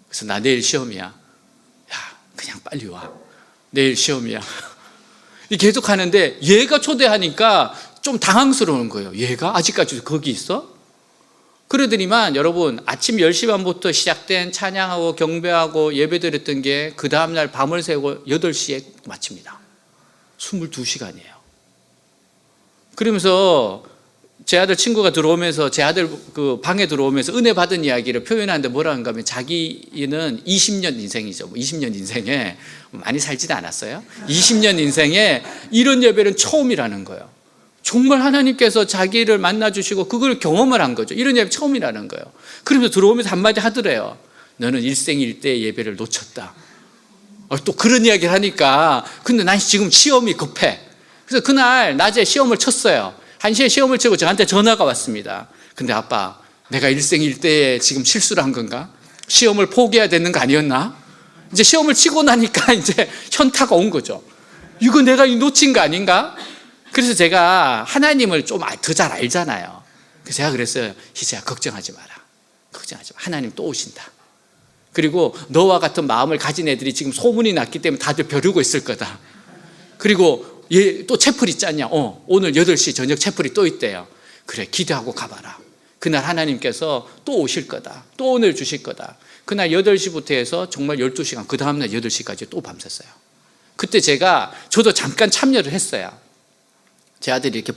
그래서 나 내일 시험이야. 야, 그냥 빨리 와. 내일 시험이야. 계속 하는데 얘가 초대하니까 좀 당황스러운 거예요. 얘가 아직까지도 거기 있어? 그러더니만 여러분 아침 10시 반부터 시작된 찬양하고 경배하고 예배 드렸던 게 그 다음날 밤을 새고 8시에 마칩니다. 22시간이에요. 그러면서 제 아들 친구가 들어오면서 제 아들 그 방에 들어오면서 은혜 받은 이야기를 표현하는데 뭐라는가 하면 자기는 20년 인생이죠. 20년 인생에 많이 살지도 않았어요. 20년 인생에 이런 예배는 처음이라는 거예요. 정말 하나님께서 자기를 만나주시고 그걸 경험을 한 거죠. 이런 예배 처음이라는 거예요. 그러면서 들어오면서 한마디 하더래요. 너는 일생일대의 예배를 놓쳤다. 또 그런 이야기를 하니까 근데 난 지금 시험이 급해. 그래서 그날 낮에 시험을 쳤어요. 1시에 시험을 치고 저한테 전화가 왔습니다. 근데 아빠, 내가 일생일대에 지금 실수를 한 건가? 시험을 포기해야 되는 거 아니었나? 이제 시험을 치고 나니까 이제 현타가 온 거죠. 이거 내가 놓친 거 아닌가? 그래서 제가 하나님을 좀 더 잘 알잖아요. 그래서 제가 그랬어요. 희재야, 걱정하지 마라. 걱정하지 마. 하나님 또 오신다. 그리고 너와 같은 마음을 가진 애들이 지금 소문이 났기 때문에 다들 벼르고 있을 거다. 그리고 얘 또 채플 있지 않냐? 오늘 8시 저녁 채플이 또 있대요. 그래, 기대하고 가봐라. 그날 하나님께서 또 오실 거다. 또 오늘 주실 거다. 그날 8시부터 해서 정말 12시간, 그 다음날 8시까지 또 밤샜어요. 그때 저도 잠깐 참여를 했어요. 제 아들이 이렇게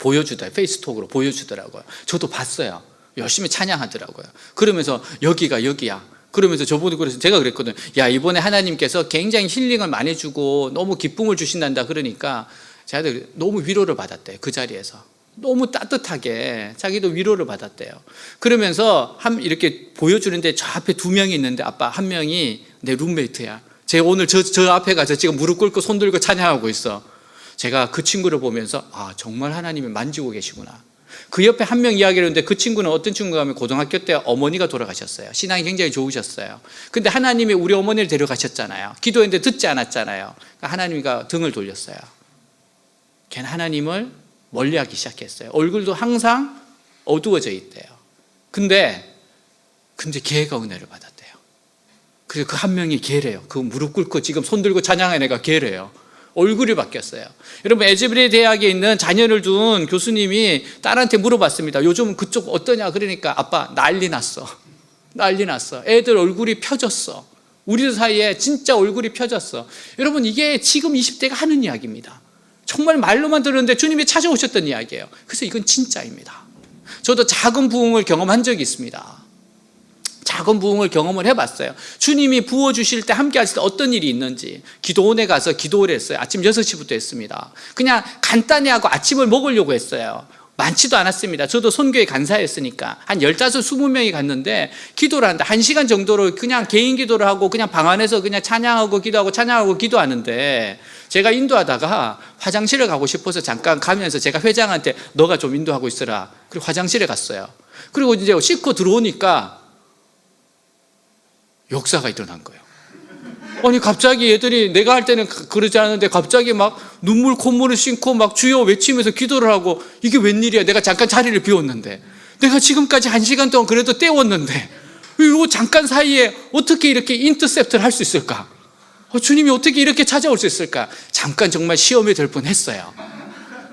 페이스톡으로 보여주더라고요. 저도 봤어요. 열심히 찬양하더라고요. 그러면서 여기가 여기야. 그러면서 저보고 그래서 제가 그랬거든요. 야, 이번에 하나님께서 굉장히 힐링을 많이 주고 너무 기쁨을 주신단다. 그러니까 제 아들이 너무 위로를 받았대요. 그 자리에서. 너무 따뜻하게 자기도 위로를 받았대요. 그러면서 이렇게 보여주는데 저 앞에 2명이 있는데 아빠 한 명이 내 룸메이트야. 쟤 오늘 저 앞에 가서 지금 무릎 꿇고 손 들고 찬양하고 있어. 제가 그 친구를 보면서 아, 정말 하나님이 만지고 계시구나. 그 옆에 한 명 이야기를 했는데 그 친구는 어떤 친구가 하면 고등학교 때 어머니가 돌아가셨어요. 신앙이 굉장히 좋으셨어요. 근데 하나님이 우리 어머니를 데려가셨잖아요. 기도했는데 듣지 않았잖아요. 그러니까 하나님과 등을 돌렸어요. 걔는 하나님을 멀리하기 시작했어요. 얼굴도 항상 어두워져 있대요. 근데 걔가 은혜를 받았대요. 그래서 그 한 명이 걔래요. 그 무릎 꿇고 지금 손 들고 찬양한 애가 걔래요. 얼굴이 바뀌었어요. 여러분, 에즈베리 대학에 있는 자녀를 둔 교수님이 딸한테 물어봤습니다. 요즘 그쪽 어떠냐? 그러니까 아빠 난리 났어. 난리 났어. 애들 얼굴이 펴졌어. 우리 사이에 진짜 얼굴이 펴졌어. 여러분, 이게 지금 20대가 하는 이야기입니다. 정말 말로만 들었는데 주님이 찾아오셨던 이야기예요. 그래서 이건 진짜입니다. 저도 작은 부흥을 경험한 적이 있습니다. 작은 부흥을 경험을 해봤어요. 주님이 부어주실 때 함께 하실 때 어떤 일이 있는지 기도원에 가서 기도를 했어요. 아침 6시부터 했습니다. 그냥 간단히 하고 아침을 먹으려고 했어요. 많지도 않았습니다. 저도 선교회 간사였으니까 한 15, 20명이 갔는데 기도를 하는데 1시간 정도로 그냥 개인 기도를 하고 그냥 방 안에서 그냥 찬양하고 기도하고 찬양하고 기도하는데 제가 인도하다가 화장실을 가고 싶어서 잠깐 가면서 제가 회장한테 너가 좀 인도하고 있어라. 그리고 화장실에 갔어요. 그리고 이제 씻고 들어오니까 역사가 일어난 거예요. 아니 갑자기 얘들이 내가 할 때는 그러지 않았는데 갑자기 막 눈물 콧물을 씻고 막 주여 외치면서 기도를 하고 이게 웬일이야. 내가 잠깐 자리를 비웠는데 내가 지금까지 1시간 동안 그래도 때웠는데 이 잠깐 사이에 어떻게 이렇게 인터셉트를 할 수 있을까? 주님이 어떻게 이렇게 찾아올 수 있을까? 잠깐 정말 시험에 들 뻔했어요.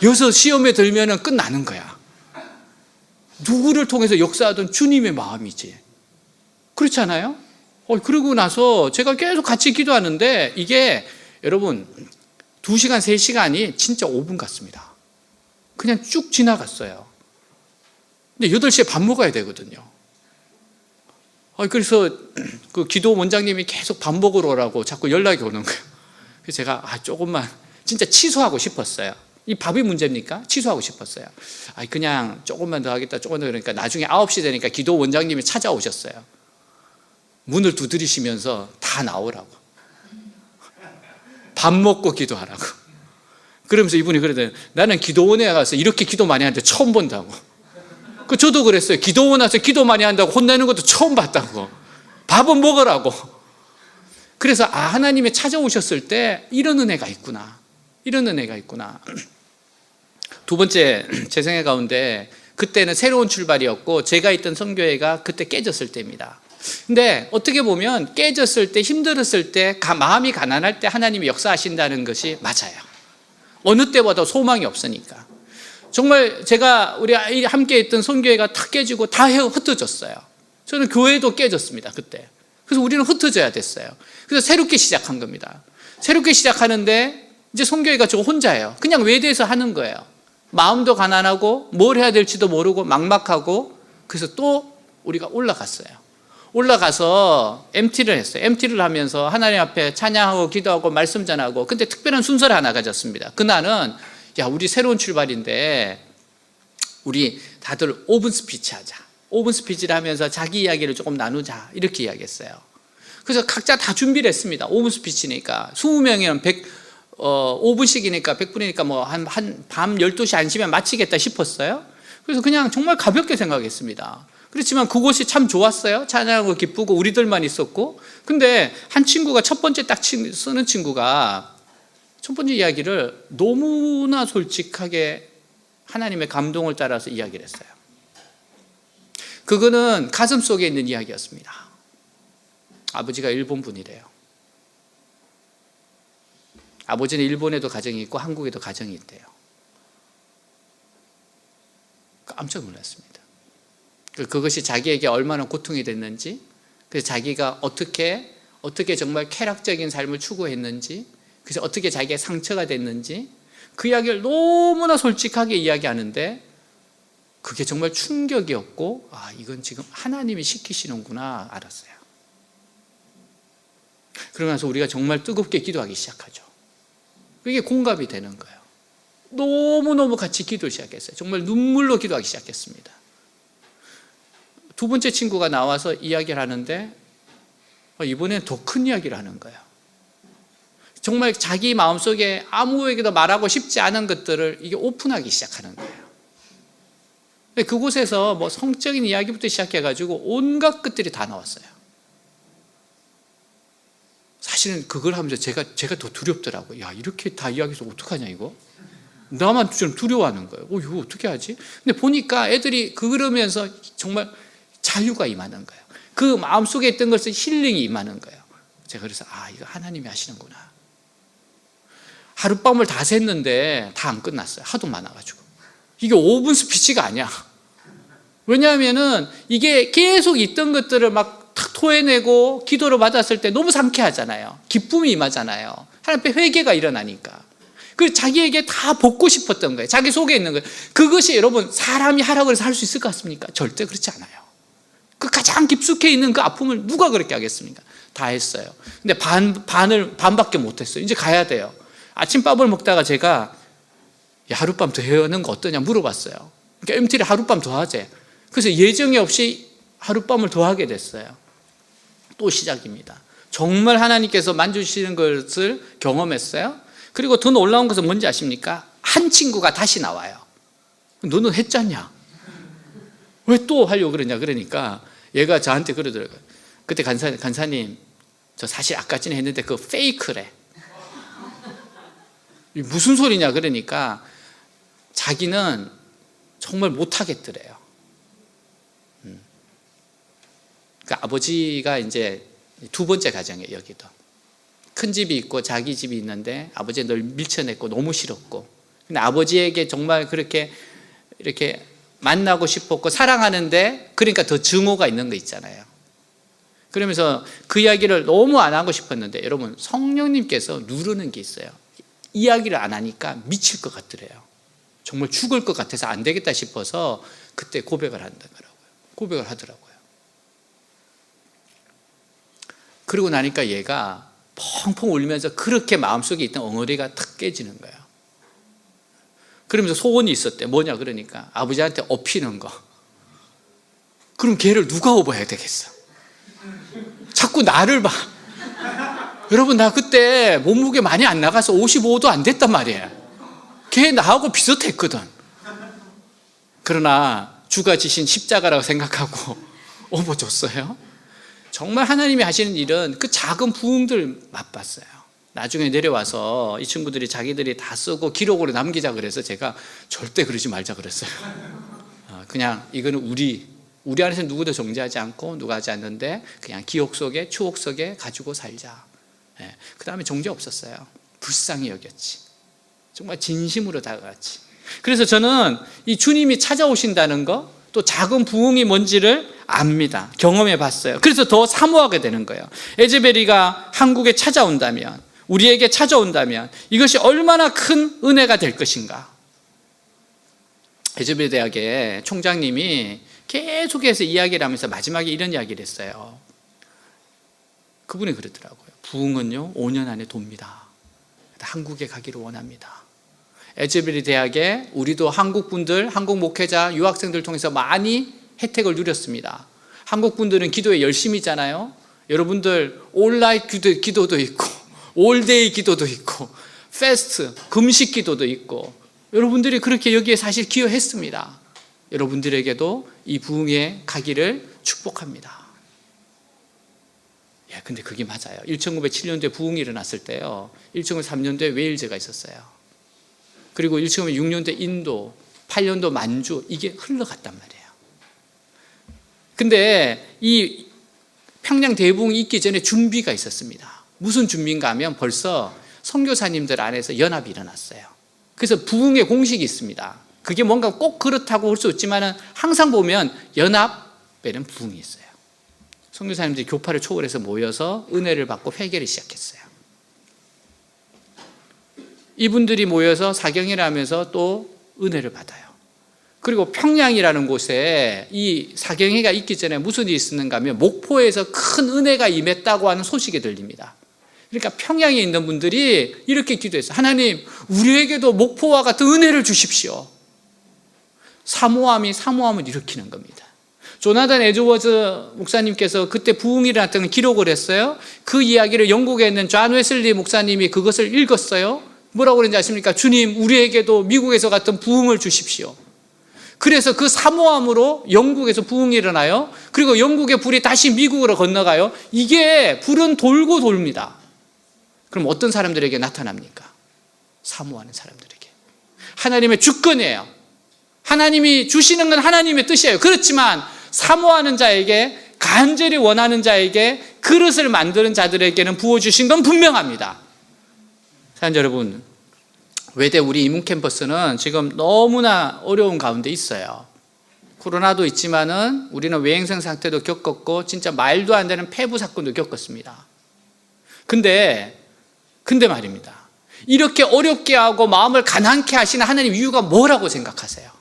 여기서 시험에 들면 끝나는 거야. 누구를 통해서 역사하던 주님의 마음이지. 그렇지 않아요? 그러고 나서 제가 계속 같이 기도하는데 이게 여러분 2시간, 3시간이 진짜 5분 같습니다. 그냥 쭉 지나갔어요. 근데 8시에 밥 먹어야 되거든요. 그래서 그 기도 원장님이 계속 밥 먹으러 오라고 자꾸 연락이 오는 거예요. 그래서 제가 조금만 진짜 취소하고 싶었어요. 이 밥이 문제입니까? 취소하고 싶었어요. 그냥 조금만 더 하겠다, 조금 더 그러니까 나중에 9시 되니까 기도 원장님이 찾아오셨어요. 문을 두드리시면서 다 나오라고. 밥 먹고 기도하라고. 그러면서 이분이 그러더니 나는 기도원에 가서 이렇게 기도 많이 하는데 처음 본다고. 저도 그랬어요. 기도원 와서 기도 많이 한다고 혼내는 것도 처음 봤다고. 밥은 먹으라고. 그래서 하나님이 찾아오셨을 때 이런 은혜가 있구나. 이런 은혜가 있구나. 두 번째 제 생애 가운데 그때는 새로운 출발이었고 제가 있던 선교회가 그때 깨졌을 때입니다. 근데 어떻게 보면 깨졌을 때 힘들었을 때 마음이 가난할 때 하나님이 역사하신다는 것이 맞아요. 어느 때보다 소망이 없으니까. 정말 제가 우리 함께 있던 선교회가 다 깨지고 다 흩어졌어요. 저는 교회도 깨졌습니다. 그때. 그래서 우리는 흩어져야 됐어요. 그래서 새롭게 시작한 겁니다. 새롭게 시작하는데 이제 선교회가 저 혼자예요. 그냥 외대에서 하는 거예요. 마음도 가난하고 뭘 해야 될지도 모르고 막막하고 그래서 또 우리가 올라가서 MT를 했어요. MT를 하면서 하나님 앞에 찬양하고 기도하고 말씀 전하고 근데 특별한 순서를 하나 가졌습니다. 그날은 우리 새로운 출발인데 우리 다들 5분 스피치 하자. 5분 스피치를 하면서 자기 이야기를 조금 나누자 이렇게 이야기했어요. 그래서 각자 다 준비를 했습니다. 5분 스피치니까 20명이면 5분씩이니까 100분이니까 뭐 한 밤 12시 1시면 마치겠다 싶었어요. 그래서 그냥 정말 가볍게 생각했습니다. 그렇지만 그곳이 참 좋았어요. 찬양하고 기쁘고 우리들만 있었고. 근데 한 친구가 첫 번째 딱 쓰는 친구가 첫 번째 이야기를 너무나 솔직하게 하나님의 감동을 따라서 이야기를 했어요. 그거는 가슴 속에 있는 이야기였습니다. 아버지가 일본 분이래요. 아버지는 일본에도 가정이 있고 한국에도 가정이 있대요. 깜짝 놀랐습니다. 그것이 자기에게 얼마나 고통이 됐는지, 그래서 자기가 어떻게 정말 쾌락적인 삶을 추구했는지, 그래서 어떻게 자기의 상처가 됐는지, 그 이야기를 너무나 솔직하게 이야기하는데 그게 정말 충격이었고, 아, 이건 지금 하나님이 시키시는구나 알았어요. 그러면서 우리가 정말 뜨겁게 기도하기 시작하죠. 이게 공감이 되는 거예요. 너무너무 같이 기도를 시작했어요. 정말 눈물로 기도하기 시작했습니다. 두 번째 친구가 나와서 이야기를 하는데 이번엔 더 큰 이야기를 하는 거예요. 정말 자기 마음속에 아무에게도 말하고 싶지 않은 것들을 이게 오픈하기 시작하는 거예요. 그곳에서 뭐 성적인 이야기부터 시작해가지고 온갖 것들이 다 나왔어요. 사실은 그걸 하면서 제가 더 두렵더라고요. 야, 이렇게 다 이야기해서 어떡하냐 이거? 나만 좀 두려워하는 거예요. 이거 어떻게 하지? 근데 보니까 애들이 그러면서 정말 자유가 임하는 거예요. 그 마음속에 있던 것을 힐링이 임하는 거예요. 제가 그래서 이거 하나님이 하시는구나. 하룻밤을 다 샜는데 다 안 끝났어요. 하도 많아가지고. 이게 5분 스피치가 아니야. 왜냐하면은 이게 계속 있던 것들을 막 탁 토해내고 기도를 받았을 때 너무 상쾌하잖아요. 기쁨이 임하잖아요. 하나님 앞에 회개가 일어나니까. 그 자기에게 다 벗고 싶었던 거예요. 자기 속에 있는 거예요. 그것이 여러분 사람이 하라고 해서 할 수 있을 것 같습니까? 절대 그렇지 않아요. 그 가장 깊숙이 있는 그 아픔을 누가 그렇게 하겠습니까? 다 했어요. 근데 반밖에 못했어요. 이제 가야 돼요. 아침밥을 먹다가 제가 하룻밤 더 해는 거 어떠냐 물어봤어요. 그러니까 MT를 하룻밤 더 하재. 그래서 예정이 없이 하룻밤을 더 하게 됐어요. 또 시작입니다. 정말 하나님께서 만져주시는 것을 경험했어요. 그리고 더 놀라운 것은 뭔지 아십니까? 한 친구가 다시 나와요. 너는 했잖냐? 왜 또 하려고 그러냐? 그러니까 얘가 저한테 그러더라고요. 그때 간사님 저 사실 아까 전에 했는데 그거 페이크래. 무슨 소리냐? 그러니까 자기는 정말 못하겠더래요. 그러니까 아버지가 이제 두 번째 가정이에요. 여기도 큰 집이 있고 자기 집이 있는데 아버지가 늘 밀쳐냈고 너무 싫었고, 근데 아버지에게 정말 그렇게 이렇게 만나고 싶었고 사랑하는데, 그러니까 더 증오가 있는 거 있잖아요. 그러면서 그 이야기를 너무 안 하고 싶었는데 여러분, 성령님께서 누르는 게 있어요. 이야기를 안 하니까 미칠 것 같더래요. 정말 죽을 것 같아서 안 되겠다 싶어서 그때 고백을 한다더라고요. 고백을 하더라고요. 그러고 나니까 얘가 펑펑 울면서 그렇게 마음속에 있던 엉어리가 탁 깨지는 거예요. 그러면서 소원이 있었대. 뭐냐 그러니까 아버지한테 업히는 거. 그럼 걔를 누가 업어야 되겠어? 자꾸 나를 봐. 여러분, 나 그때 몸무게 많이 안 나가서 55도 안 됐단 말이에요. 걔 나하고 비슷했거든. 그러나 주가 지신 십자가라고 생각하고 업어줬어요. 정말 하나님이 하시는 일은 그 작은 부흥들 맛봤어요. 나중에 내려와서 이 친구들이 자기들이 다 쓰고 기록으로 남기자 그래서 제가 절대 그러지 말자 그랬어요. 그냥 이거는 우리 안에서 누구도 정죄하지 않고 누가 하지 않는데 그냥 기억 속에 추억 속에 가지고 살자. 그 다음에 정죄 없었어요. 불쌍히 여겼지. 정말 진심으로 다가갔지. 그래서 저는 이 주님이 찾아오신다는 거, 또 작은 부흥이 뭔지를 압니다. 경험해 봤어요. 그래서 더 사모하게 되는 거예요. 에제벨이가 한국에 찾아온다면, 우리에게 찾아온다면 이것이 얼마나 큰 은혜가 될 것인가. 에제벨 대학의 총장님이 계속해서 이야기를 하면서 마지막에 이런 이야기를 했어요. 그분이 그러더라고요. 부흥은요 5년 안에 돕니다. 한국에 가기를 원합니다. 에즈베리 대학에 우리도 한국 분들, 한국 목회자, 유학생들 통해서 많이 혜택을 누렸습니다. 한국 분들은 기도에 열심이잖아요. 여러분들 온라인 기도도 있고 올데이 기도도 있고 패스트, 금식 기도도 있고 여러분들이 그렇게 여기에 사실 기여했습니다. 여러분들에게도 이 부흥에 가기를 축복합니다. 근데 그게 맞아요. 1907년도에 부흥이 일어났을 때요, 1903년도에 웨일즈가 있었어요. 그리고 1906년도에 인도, 8년도 만주, 이게 흘러갔단 말이에요. 근데 이 평양 대부흥이 있기 전에 준비가 있었습니다. 무슨 준비인가 하면 벌써 선교사님들 안에서 연합이 일어났어요. 그래서 부흥의 공식이 있습니다. 그게 뭔가 꼭 그렇다고 할 수 없지만 항상 보면 연합에는 부흥이 있어요. 선교사님들이 교파를 초월해서 모여서 은혜를 받고 회개를 시작했어요. 이분들이 모여서 사경회를 하면서 또 은혜를 받아요. 그리고 평양이라는 곳에 이 사경회가 있기 전에 무슨 일이 있었는가 하면 목포에서 큰 은혜가 임했다고 하는 소식이 들립니다. 그러니까 평양에 있는 분들이 이렇게 기도했어요. 하나님, 우리에게도 목포와 같은 은혜를 주십시오. 사모함을 일으키는 겁니다. 조나단 에드워즈 목사님께서 그때 부흥이 일어났던 걸 기록을 했어요. 그 이야기를 영국에 있는 존 웨슬리 목사님이 그것을 읽었어요. 뭐라고 그랬는지 아십니까? 주님, 우리에게도 미국에서 같은 부흥을 주십시오. 그래서 그 사모함으로 영국에서 부흥이 일어나요. 그리고 영국의 불이 다시 미국으로 건너가요. 이게 불은 돌고 돕니다. 그럼 어떤 사람들에게 나타납니까? 사모하는 사람들에게. 하나님의 주권이에요. 하나님이 주시는 건 하나님의 뜻이에요. 그렇지만 사모하는 자에게, 간절히 원하는 자에게, 그릇을 만드는 자들에게는 부어주신 건 분명합니다. 사랑하는 여러분, 외대 우리 이문 캠퍼스는 지금 너무나 어려운 가운데 있어요. 코로나도 있지만은 우리는 외행성 상태도 겪었고 진짜 말도 안 되는 폐부 사건도 겪었습니다. 근데 말입니다. 이렇게 어렵게 하고 마음을 가난케 하시는 하나님 이유가 뭐라고 생각하세요?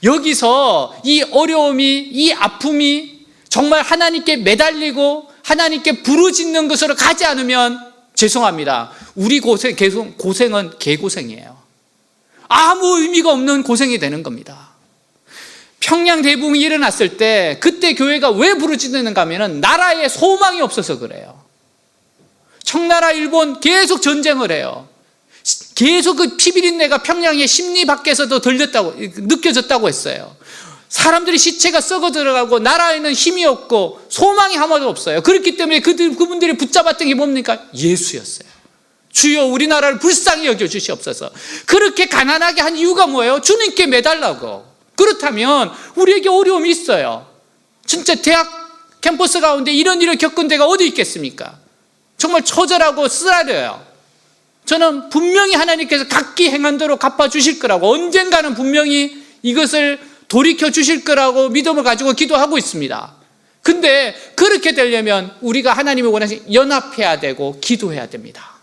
여기서 이 어려움이, 이 아픔이 정말 하나님께 매달리고 하나님께 부르짖는 것으로 가지 않으면 죄송합니다. 우리 고생은 개고생이에요. 아무 의미가 없는 고생이 되는 겁니다. 평양 대붕이 일어났을 때 그때 교회가 왜 부르짖는가 하면 나라에 소망이 없어서 그래요. 청나라 일본 계속 전쟁을 해요. 계속 그 피비린내가 평양의 심리 밖에서도 느껴졌다고 했어요. 사람들이 시체가 썩어 들어가고 나라에는 힘이 없고 소망이 하나도 없어요. 그렇기 때문에 그분들이 붙잡았던 게 뭡니까? 예수였어요. 주여 우리나라를 불쌍히 여겨주시옵소서. 그렇게 가난하게 한 이유가 뭐예요? 주님께 매달라고. 그렇다면 우리에게 어려움이 있어요. 진짜 대학 캠퍼스 가운데 이런 일을 겪은 데가 어디 있겠습니까? 정말 처절하고 쓰라려요. 저는 분명히 하나님께서 각기 행한 대로 갚아주실 거라고, 언젠가는 분명히 이것을 돌이켜 주실 거라고 믿음을 가지고 기도하고 있습니다. 근데 그렇게 되려면 우리가 하나님이 원하시는 연합해야 되고 기도해야 됩니다.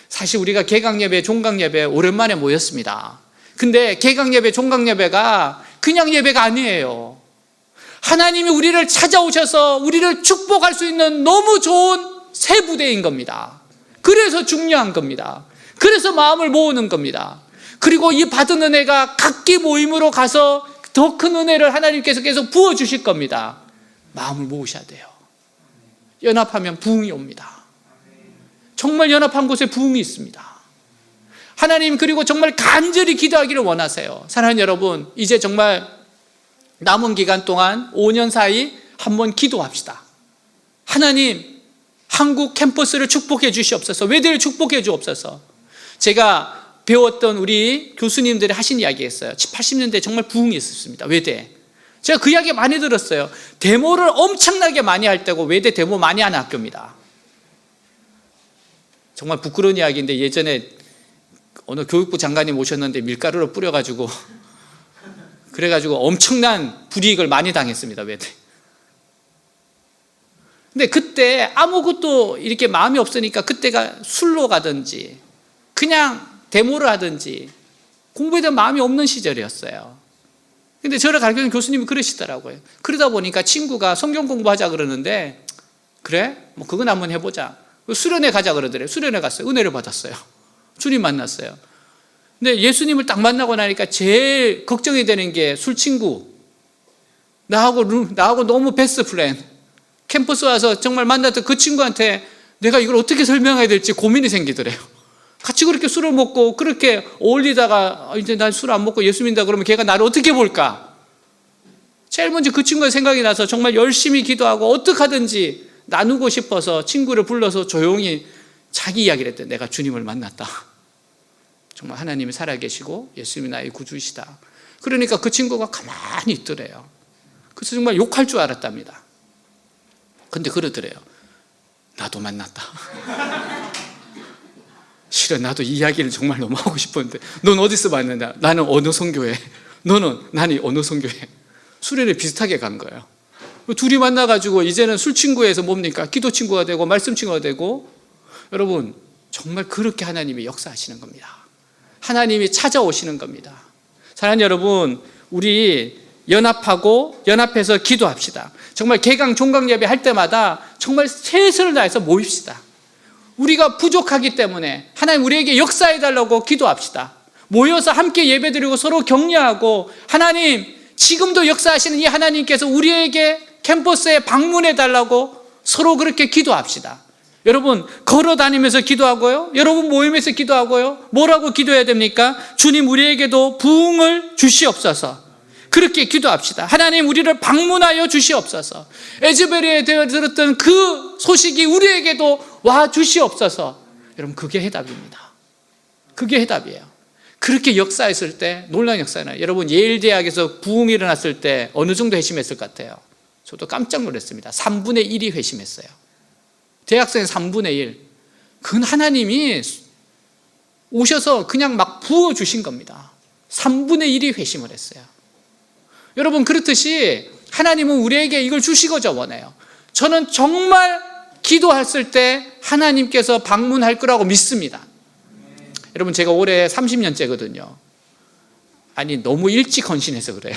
사실 우리가 개강예배, 종강예배 오랜만에 모였습니다. 근데 개강예배, 종강예배가 그냥 예배가 아니에요. 하나님이 우리를 찾아오셔서 우리를 축복할 수 있는 너무 좋은 새 부대인 겁니다. 그래서 중요한 겁니다. 그래서 마음을 모으는 겁니다. 그리고 이 받은 은혜가 각기 모임으로 가서 더 큰 은혜를 하나님께서 계속 부어주실 겁니다. 마음을 모으셔야 돼요. 연합하면 부흥이 옵니다. 정말 연합한 곳에 부흥이 있습니다. 하나님, 그리고 정말 간절히 기도하기를 원하세요. 사랑하는 여러분, 이제 정말 남은 기간 동안 5년 사이 한번 기도합시다. 하나님, 한국 캠퍼스를 축복해 주시옵소서. 외대를 축복해 주옵소서. 제가 배웠던 우리 교수님들이 하신 이야기였어요. 80년대 정말 부흥이 있었습니다. 외대. 제가 그 이야기 많이 들었어요. 데모를 엄청나게 많이 할 때고 외대 데모 많이 하는 학교입니다. 정말 부끄러운 이야기인데 예전에 어느 교육부 장관님 오셨는데 밀가루를 뿌려가지고 그래가지고 엄청난 불이익을 많이 당했습니다. 외대. 근데 그때 아무것도 이렇게 마음이 없으니까 그때가 술로 가든지 그냥 데모를 하든지 공부에 대한 마음이 없는 시절이었어요. 근데 저를 가르치는 교수님이 그러시더라고요. 그러다 보니까 친구가 성경 공부하자 그러는데 그래? 뭐 그건 한번 해보자. 수련회 가자 그러더래요. 수련회 갔어요. 은혜를 받았어요. 주님 만났어요. 근데 예수님을 딱 만나고 나니까 제일 걱정이 되는 게 술 친구. 나하고 너무 베스트 프렌드. 캠퍼스 와서 정말 만났던 그 친구한테 내가 이걸 어떻게 설명해야 될지 고민이 생기더래요. 같이 그렇게 술을 먹고 그렇게 어울리다가 이제 난 술 안 먹고 예수 믿는다 그러면 걔가 나를 어떻게 볼까? 제일 먼저 그 친구의 생각이 나서 정말 열심히 기도하고 어떻게 하든지 나누고 싶어서 친구를 불러서 조용히 자기 이야기를 했대. 내가 주님을 만났다. 정말 하나님이 살아계시고 예수님이 나의 구주이시다. 그러니까 그 친구가 가만히 있더래요. 그래서 정말 욕할 줄 알았답니다. 근데 그러더래요. 나도 만났다. 실은 나도 이 이야기를 정말 너무 하고 싶었는데 넌 어디서 만났냐? 나는 어느 선교회. 나는 어느 선교회. 수련회 비슷하게 간 거예요. 둘이 만나가지고 이제는 술 친구에서 뭡니까? 기도 친구가 되고 말씀 친구가 되고 여러분, 정말 그렇게 하나님이 역사하시는 겁니다. 하나님이 찾아오시는 겁니다. 사랑하는 여러분, 우리 연합해서 기도합시다. 정말 개강 종강 예배 할 때마다 정말 최선을 다해서 모입시다. 우리가 부족하기 때문에 하나님 우리에게 역사해 달라고 기도합시다. 모여서 함께 예배드리고 서로 격려하고, 하나님 지금도 역사하시는 이 하나님께서 우리에게 캠퍼스에 방문해 달라고 서로 그렇게 기도합시다. 여러분, 걸어 다니면서 기도하고요, 여러분 모임에서 기도하고요, 뭐라고 기도해야 됩니까? 주님 우리에게도 부흥을 주시옵소서. 그렇게 기도합시다. 하나님 우리를 방문하여 주시옵소서. 에즈베리에 들었던 그 소식이 우리에게도 와 주시옵소서. 여러분, 그게 해답입니다. 그게 해답이에요. 그렇게 역사했을 때 놀라운 역사잖아요. 여러분, 예일대학에서 부흥이 일어났을 때 어느 정도 회심했을 것 같아요? 저도 깜짝 놀랐습니다. 3분의 1이 회심했어요. 대학생의 3분의 1. 그건 하나님이 오셔서 그냥 막 부어주신 겁니다. 3분의 1이 회심을 했어요. 여러분, 그렇듯이 하나님은 우리에게 이걸 주시고자 원해요. 저는 정말 기도했을 때 하나님께서 방문할 거라고 믿습니다. 여러분, 제가 올해 30년째거든요. 아니, 너무 일찍 헌신해서 그래요.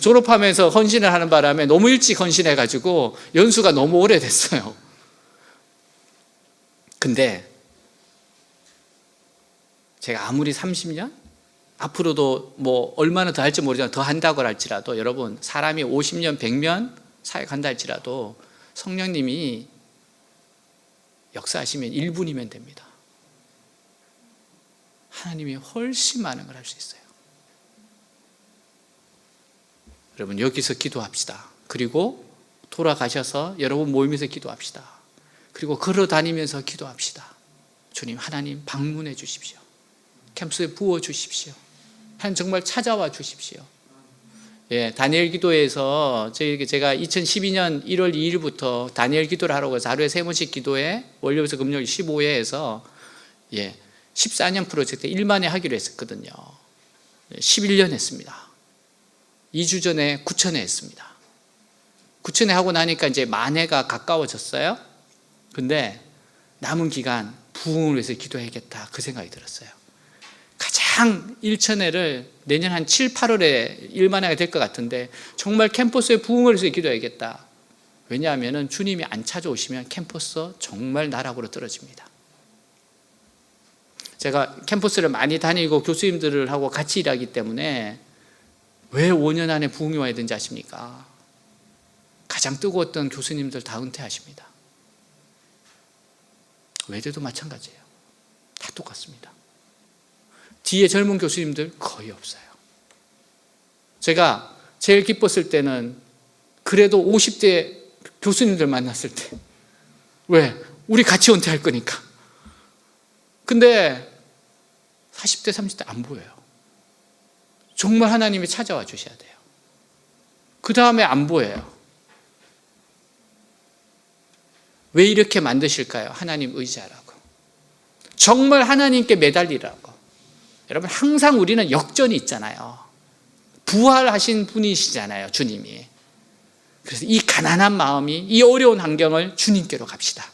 졸업하면서 헌신을 하는 바람에 너무 일찍 헌신해가지고 연수가 너무 오래됐어요. 근데 제가 아무리 30년? 앞으로도 뭐 얼마나 더 할지 모르지만 더 한다고 할지라도, 여러분, 사람이 50년, 100년 사역한다 할지라도 성령님이 역사하시면 1분이면 됩니다. 하나님이 훨씬 많은 걸 할 수 있어요. 여러분, 여기서 기도합시다. 그리고 돌아가셔서 여러분 모임에서 기도합시다. 그리고 걸어 다니면서 기도합시다. 주님, 하나님 방문해 주십시오. 캠프스에 부어 주십시오. 하나님 정말 찾아와 주십시오. 예, 다니엘 기도에서 제가 2012년 1월 2일부터 다니엘 기도를 하라고 해서 하루에 3번씩 기도해, 월요일부터 금요일 15회에서 14년 프로젝트 1만회 하기로 했었거든요. 11년 했습니다. 2주 전에 9천회 했습니다. 9천회 하고 나니까 이제 만회가 가까워졌어요. 근데 남은 기간 부흥을 위해서 기도해야겠다, 그 생각이 들었어요. 가장 1천회를 내년 한 7, 8월에 1만회가 될 것 같은데 정말 캠퍼스의 부흥을 위해서 기도해야겠다. 왜냐하면 주님이 안 찾아오시면 캠퍼스 정말 나락으로 떨어집니다. 제가 캠퍼스를 많이 다니고 교수님들하고 같이 일하기 때문에 왜 5년 안에 부흥이 와야 되는지 아십니까? 가장 뜨거웠던 교수님들 다 은퇴하십니다. 외대도 마찬가지예요. 다 똑같습니다. 뒤에 젊은 교수님들 거의 없어요. 제가 제일 기뻤을 때는 그래도 50대 교수님들 만났을 때. 왜? 우리 같이 은퇴할 거니까. 근데 40대, 30대 안 보여요. 정말 하나님이 찾아와 주셔야 돼요. 그 다음에 안 보여요. 왜 이렇게 만드실까요? 하나님 의지하라고. 정말 하나님께 매달리라고. 여러분, 항상 우리는 역전이 있잖아요. 부활하신 분이시잖아요, 주님이. 그래서 이 가난한 마음이, 이 어려운 환경을 주님께로 갑시다.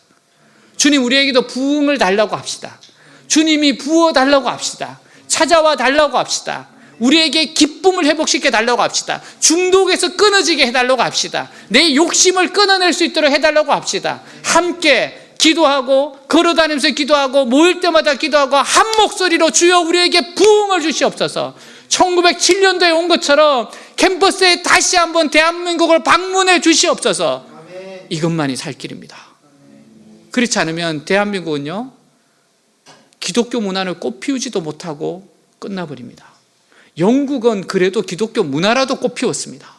주님, 우리에게도 부흥을 달라고 합시다. 주님이 부어 달라고 합시다. 찾아와 달라고 합시다. 우리에게 기쁨을 회복시켜 달라고 합시다. 중독에서 끊어지게 해달라고 합시다. 내 욕심을 끊어낼 수 있도록 해달라고 합시다. 함께 기도하고, 걸어다니면서 기도하고, 모일 때마다 기도하고, 한 목소리로 주여 우리에게 부흥을 주시옵소서. 1907년도에 온 것처럼 캠퍼스에 다시 한번 대한민국을 방문해 주시옵소서. 이것만이 살 길입니다. 그렇지 않으면 대한민국은요, 기독교 문화를 꽃피우지도 못하고 끝나버립니다. 영국은 그래도 기독교 문화라도 꽃피웠습니다.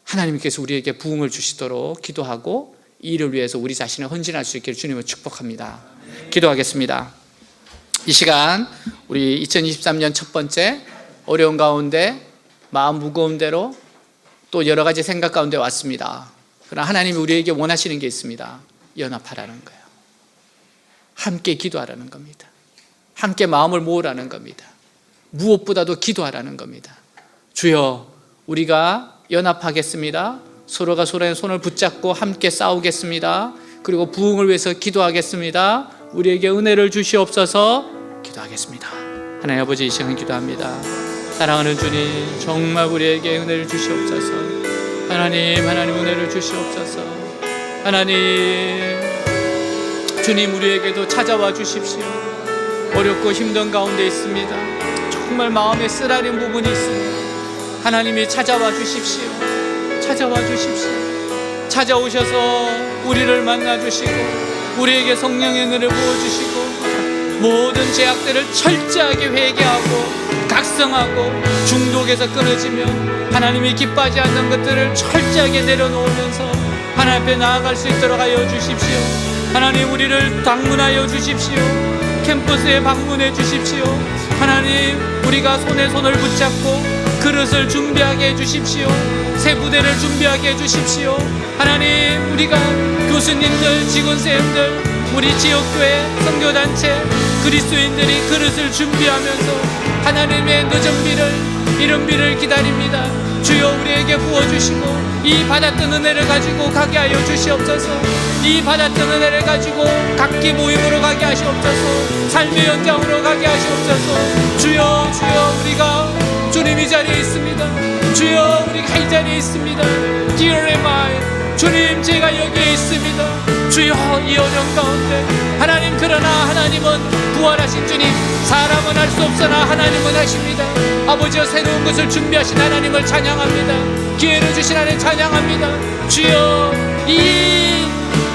하나님께서 우리에게 부흥을 주시도록 기도하고, 이 일을 위해서 우리 자신을 헌신할 수 있기를 주님을 축복합니다. 기도하겠습니다. 이 시간 우리 2023년 첫 번째 어려운 가운데 마음 무거운 대로 또 여러 가지 생각 가운데 왔습니다. 그러나 하나님이 우리에게 원하시는 게 있습니다. 연합하라는 거예요. 함께 기도하라는 겁니다. 함께 마음을 모으라는 겁니다. 무엇보다도 기도하라는 겁니다. 주여, 우리가 연합하겠습니다. 서로가 서로의 손을 붙잡고 함께 싸우겠습니다. 그리고 부흥을 위해서 기도하겠습니다. 우리에게 은혜를 주시옵소서. 기도하겠습니다. 하나님 아버지, 이 시간 기도합니다. 사랑하는 주님, 정말 우리에게 은혜를 주시옵소서. 하나님 은혜를 주시옵소서. 하나님, 주님 우리에게도 찾아와 주십시오. 어렵고 힘든 가운데 있습니다. 정말 마음에 쓰라린 부분이 있습니다. 하나님이 찾아와 주십시오. 찾아와 주십시오. 찾아오셔서 우리를 만나주시고 우리에게 성령의 은혜를 부어주시고 모든 죄악들을 철저하게 회개하고 각성하고 중독에서 끊어지며 하나님이 기뻐하지 않는 것들을 철저하게 내려놓으면서 하나님 앞에 나아갈 수 있도록 하여 주십시오. 하나님, 우리를 방문하여 주십시오. 캠퍼스에 방문해 주십시오. 하나님, 우리가 손에 손을 붙잡고 그릇을 준비하게 해주십시오. 새 부대를 준비하게 해주십시오. 하나님, 우리가 교수님들, 직원쌤들, 우리 지역교회, 선교단체, 그리스도인들이 그릇을 준비하면서 하나님의 늦은 비를, 이른 비를 기다립니다. 주여, 우리에게 부어주시고 이 받았던 은혜를 가지고 가게 하여 주시옵소서. 이 받았던 은혜를 가지고 각기 모임으로 가게 하시옵소서. 삶의 현장으로 가게 하시옵소서. 주여, 주여, 우리가 주님 이 자리에 있습니다. 주여, 우리가 이 자리에 있습니다. Dear am I, 주님, 제가 여기에 있습니다. 주여, 이 어려운 가운데 하나님, 그러나 하나님은 부활하신 주님, 사람은 할 수 없으나 하나님은 하십니다. 아버지여, 새로운 것을 준비하신 하나님을 찬양합니다. 기회를 주신 하나님 찬양합니다. 주여, 이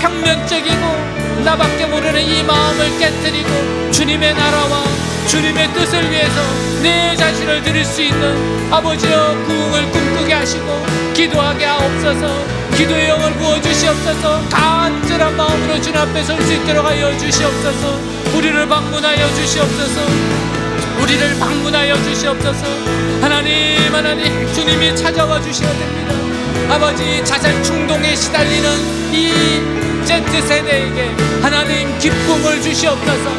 평면적이고 나밖에 모르는 이 마음을 깨뜨리고 주님의 나라와 주님의 뜻을 위해서 내 자신을 드릴 수 있는 아버지여 부흥을 꿈꾸게 하시고 기도하게 하옵소서. 기도의 영을 부어주시옵소서. 간절한 마음으로 주님 앞에 설 수 있도록 하여 주시옵소서. 우리를 방문하여 주시옵소서. 우리를 방문하여 주시옵소서. 하나님, 하나님, 주님이 찾아와 주셔야 됩니다. 아버지, 자살 충동에 시달리는 이 Z세대에게 하나님 기쁨을 주시옵소서.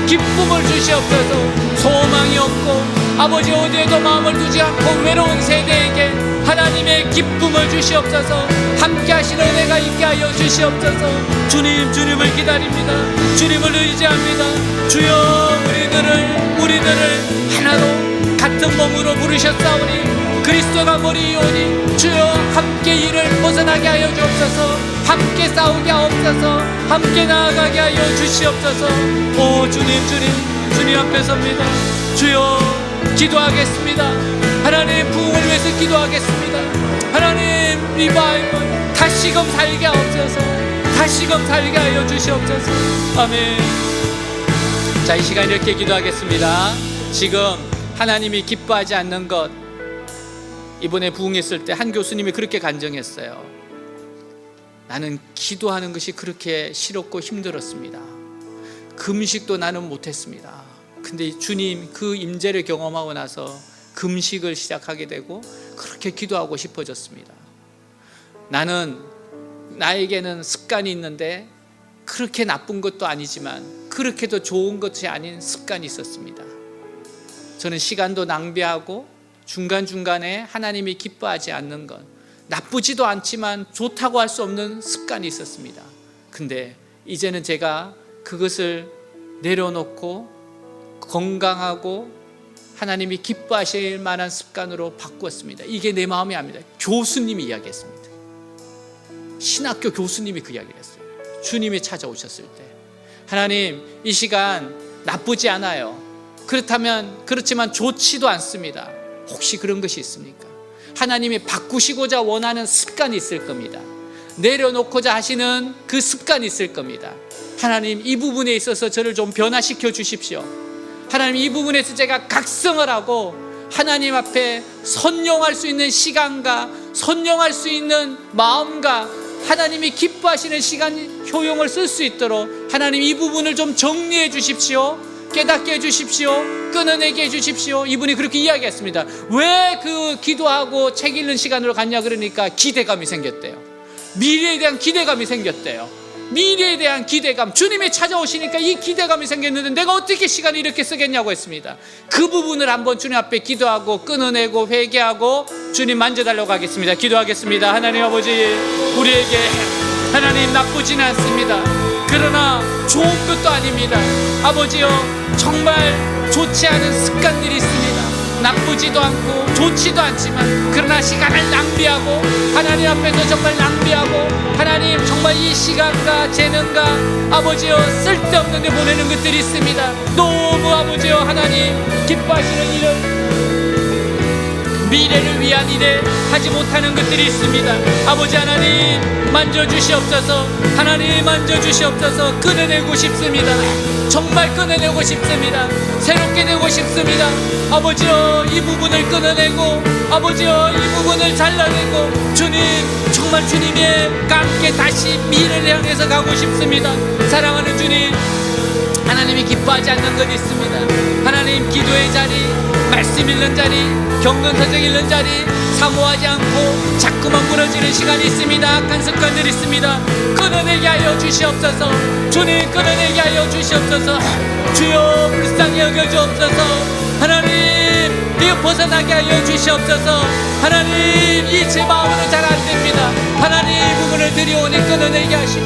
기쁨을 주시옵소서. 소망이 없고 아버지 어디에도 마음을 두지 않고 외로운 세대에게 하나님의 기쁨을 주시옵소서. 함께 하시는 은혜가 있게 하여 주시옵소서. 주님, 주님을 기다립니다. 주님을 의지합니다. 주여, 우리들을 하나로 같은 몸으로 부르셨사오니 그리스도가 머리이오니 주여, 함께 이를 벗어나게 하여 주옵소서. 함께 싸우게 하옵소서. 함께 나아가게 하여 주시옵소서. 오 주님, 주님 앞에 섭니다. 주여, 기도하겠습니다. 하나님, 부흥을 위해서 기도하겠습니다. 하나님, 리바이벌 다시금 살게 하옵소서. 다시금 살게 하여 주시옵소서. 아멘. 자, 이 시간 이렇게 기도하겠습니다. 지금 하나님이 기뻐하지 않는 것, 이번에 부흥했을 때 한 교수님이 그렇게 간증했어요. 나는 기도하는 것이 그렇게 싫었고 힘들었습니다. 금식도 나는 못했습니다. 근데 주님 그 임재를 경험하고 나서 금식을 시작하게 되고 그렇게 기도하고 싶어졌습니다. 나에게는 습관이 있는데 그렇게 나쁜 것도 아니지만 그렇게도 좋은 것이 아닌 습관이 있었습니다. 저는 시간도 낭비하고 중간중간에 하나님이 기뻐하지 않는 것, 나쁘지도 않지만 좋다고 할 수 없는 습관이 있었습니다. 근데 이제는 제가 그것을 내려놓고 건강하고 하나님이 기뻐하실 만한 습관으로 바꾸었습니다. 이게 내 마음이 아닙니다. 교수님이 이야기했습니다. 신학교 교수님이 그 이야기를 했어요. 주님이 찾아오셨을 때 하나님, 이 시간 나쁘지 않아요. 그렇지만 좋지도 않습니다. 혹시 그런 것이 있습니까? 하나님이 바꾸시고자 원하는 습관이 있을 겁니다. 내려놓고자 하시는 그 습관이 있을 겁니다. 하나님, 이 부분에 있어서 저를 좀 변화시켜 주십시오. 하나님, 이 부분에서 제가 각성을 하고 하나님 앞에 선용할 수 있는 시간과 선용할 수 있는 마음과 하나님이 기뻐하시는 시간 효용을 쓸 수 있도록 하나님, 이 부분을 좀 정리해 주십시오. 깨닫게 해주십시오. 끊어내게 해주십시오. 이분이 그렇게 이야기했습니다. 왜 그 기도하고 책 읽는 시간으로 갔냐 그러니까 기대감이 생겼대요. 미래에 대한 기대감이 생겼대요. 미래에 대한 기대감, 주님이 찾아오시니까 이 기대감이 생겼는데 내가 어떻게 시간을 이렇게 쓰겠냐고 했습니다. 그 부분을 한번 주님 앞에 기도하고 끊어내고 회개하고 주님 만져달라고 하겠습니다. 기도하겠습니다. 하나님 아버지, 우리에게 하나님 나쁘지는 않습니다. 그러나 좋은 것도 아닙니다. 아버지여, 정말 좋지 않은 습관들이 있습니다. 나쁘지도 않고 좋지도 않지만 그러나 시간을 낭비하고 하나님 앞에서 정말 낭비하고 하나님 정말 이 시간과 재능과 아버지여 쓸데없는 데 보내는 것들이 있습니다. 너무 아버지여 하나님 기뻐하시는 일을 미래를 위한 일에 하지 못하는 것들이 있습니다. 아버지 하나님 만져주시옵소서. 하나님 만져주시옵소서. 끊어내고 싶습니다. 정말 끊어내고 싶습니다. 새롭게 되고 싶습니다. 아버지여, 이 부분을 끊어내고 아버지여, 이 부분을 잘라내고 주님, 정말 주님과 함께 다시 미래를 향해서 가고 싶습니다. 사랑하는 주님, 하나님이 기뻐하지 않는 것이 있습니다. 하나님, 기도의 자리, 말씀 읽는 자리, 경건 서적 읽는 자리 사모하지 않고 자꾸만 무너지는 시간이 있습니다. 악한 습관들이 있습니다. 끊어내게 하여 주시옵소서. 주님, 끊어내게 하여 주시옵소서. 주여, 불쌍히 여겨주옵소서. 하나님, 이거 벗어나게 하여 주시옵소서. 하나님, 이 제 마음으로 잘 안됩니다. 하나님, 이 부분을 들여오니 끊어내게 하시고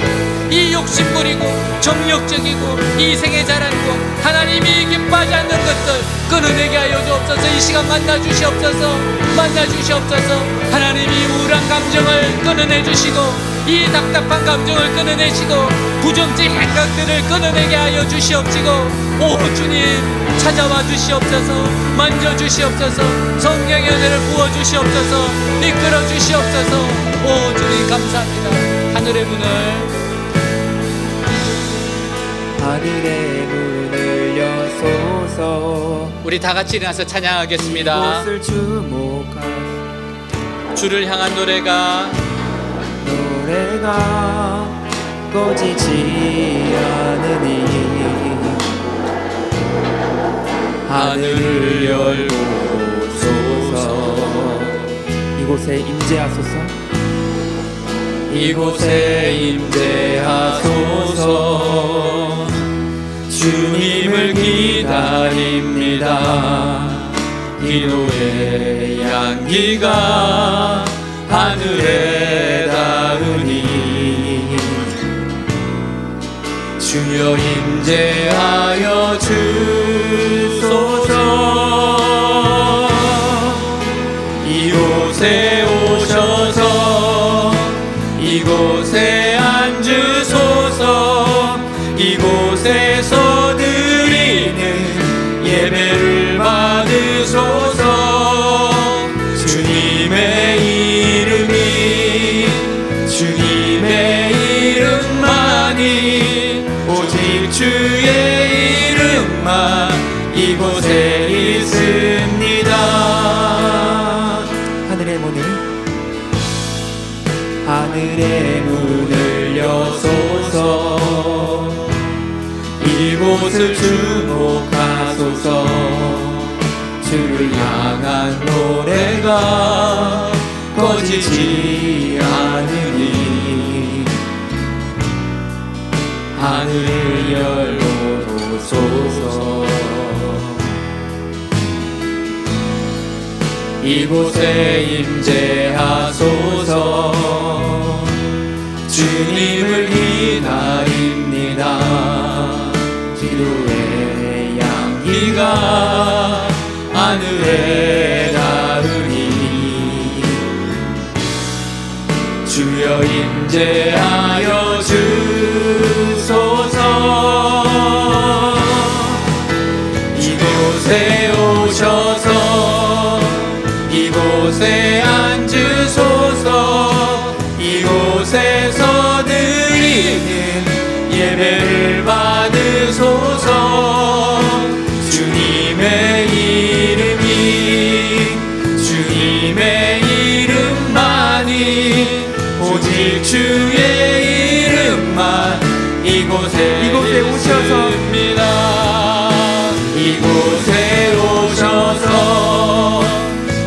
이 욕심 부리고 정욕적이고 이생의 자랑고 하나님이 기뻐하지 않는 것들 끊어내게 하여 주옵소서. 이 시간 만나 주시옵소서. 만나 주시옵소서. 하나님이 우울한 감정을 끊어내 주시고 이 답답한 감정을 끊어내시고 부정적 생각들을 끊어내게 하여 주시옵시고, 오 주님, 찾아와 주시옵소서. 만져 주시옵소서. 성령의 은혜를 부어 주시옵소서. 이끌어 주시옵소서. 오 주님, 감사합니다. 하늘의 문을 여소서. 우리 다 같이 일어나서 찬양하겠습니다. 이곳을 주목하 주를 향한 노래가 꺼지지 않으니 하늘을 열고소서. 이곳에 임재하소서. 이곳에 임재하소서. 주님을 기다립니다. 기도의 향기가 하늘에 닿으니 주여 임재하여 주소서. 이곳에 오셔서 이곳에 앉으소서. 이곳에서 드리는 예배를 받으소서. 주님의 이름이 주님의 이름만이 오직 주의 이름만 이곳에 있습니다. 하늘의 문을 여소서. 이곳을 주목하소서. 주를 향한 노래가 꺼지지 않으니 하늘을 열어보소서. 이곳에 임재하소서. 주님을 기다립니다. 기도의 향기가 하늘에 닿으니 주여 임재하여 주소서. 이곳에 오셔서 이곳에 앉으소서. 이곳에서 드리는 예배를 받으소서. 주님의 이름이 주님의 이름만이 오직 주의 이름만 이곳에 오셔서 이곳에 오셔서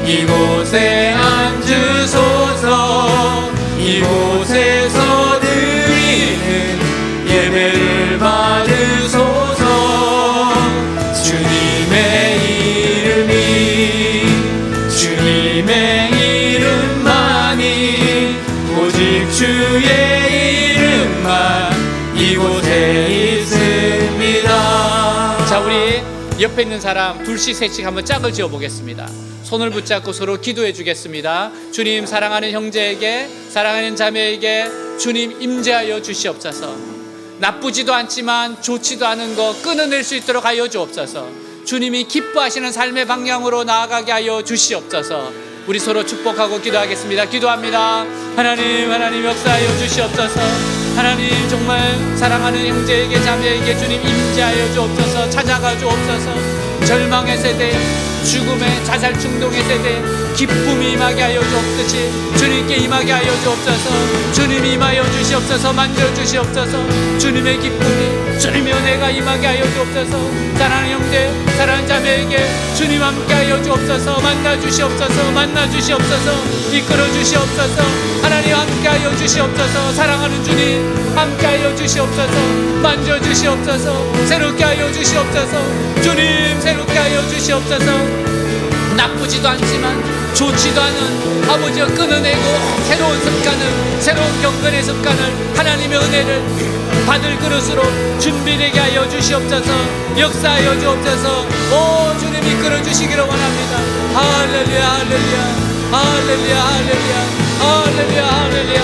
이곳에 앉으소서. 이곳에서 드리는 예배를 받으소서. 주님의 이름이 주님의 이름만이 오직 주의 이름 평안 이곳에 있습니다. 자, 우리 옆에 있는 사람 둘씩 셋씩 한번 짝을 지어 보겠습니다. 손을 붙잡고 서로 기도해 주겠습니다. 주님, 사랑하는 형제에게, 사랑하는 자매에게 주님 임재하여 주시옵소서. 나쁘지도 않지만 좋지도 않은 거 끊어낼 수 있도록 하여 주옵소서. 주님이 기뻐하시는 삶의 방향으로 나아가게 하여 주시옵소서. 우리 서로 축복하고 기도하겠습니다. 기도합니다. 하나님, 하나님 역사하여 주시옵소서. 하나님, 정말 사랑하는 형제에게, 자매에게 주님 임재하여 주옵소서. 찾아가 주옵소서. 절망의 세대, 죽음의 자살 충동의 세대, 기쁨이 임하게 하여 주옵듯이 주님께 임하게 하여 주옵소서. 주님이 임하여 주시옵소서. 만져 주시옵소서. 주님의 기쁨이, 주님의 은혜가 임하게 하여 주옵소서. 사랑하는 형제, 사랑하는 자매에게 주님 함께 하여 주옵소서. 만나 주시옵소서. 만나 주시옵소서. 이끌어 주시옵소서. 하나님 함께 하여 주시옵소서. 사랑하는 주님 함께 하여 주시옵소서. 만져 주시옵소서. 새롭게 하여 주시옵소서. 주님 새롭게 하여 주시옵소서. 나쁘지도 않지만 좋지도 않은 아버지가 끊어내고 새로운 습관을, 새로운 경건의 습관을, 하나님의 은혜를 받을 그릇으로 준비되게 하여 주시옵소서. 역사하여 주옵소서. 오 주님 이끌어 주시기를 원합니다. 할렐루야 할렐루야 할렐루야 할렐루야 할렐루야 할렐루야.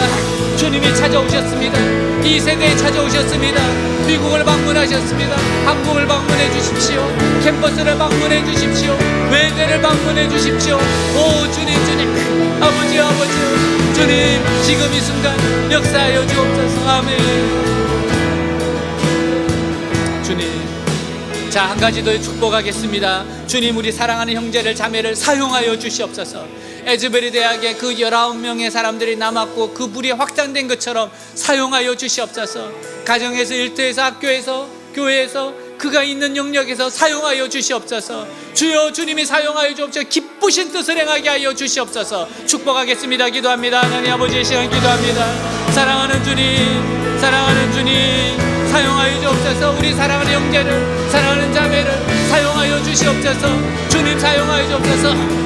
주님이 찾아오셨습니다. 이 세대에 찾아오셨습니다. 미국을 방문하셨습니다. 한국을 방문해 주십시오. 캠퍼스를 방문해 주십시오. 외대를 방문해 주십시오. 오 주님 주님, 아버지 아버지 주님, 지금 이 순간 역사하여 주옵소서. 아멘. 주님, 자, 한 가지 더 축복하겠습니다. 주님, 우리 사랑하는 형제를, 자매를 사용하여 주시옵소서. 에즈베리 대학에 그 19명의 사람들이 남았고 그 불이 확장된 것처럼 사용하여 주시옵소서. 가정에서, 일터에서, 학교에서, 교회에서, 그가 있는 영역에서 사용하여 주시옵소서. 주여, 주님이 사용하여 주옵소서. 기쁘신 뜻을 행하게 하여 주시옵소서. 축복하겠습니다. 기도합니다. 하나님 아버지의 시간 기도합니다. 사랑하는 주님, 사랑하는 주님, 사용하여 주옵소서. 우리 사랑하는 형제를, 사랑하는 자매를 사용하여 주시옵소서. 주님 사용하여 주옵소서.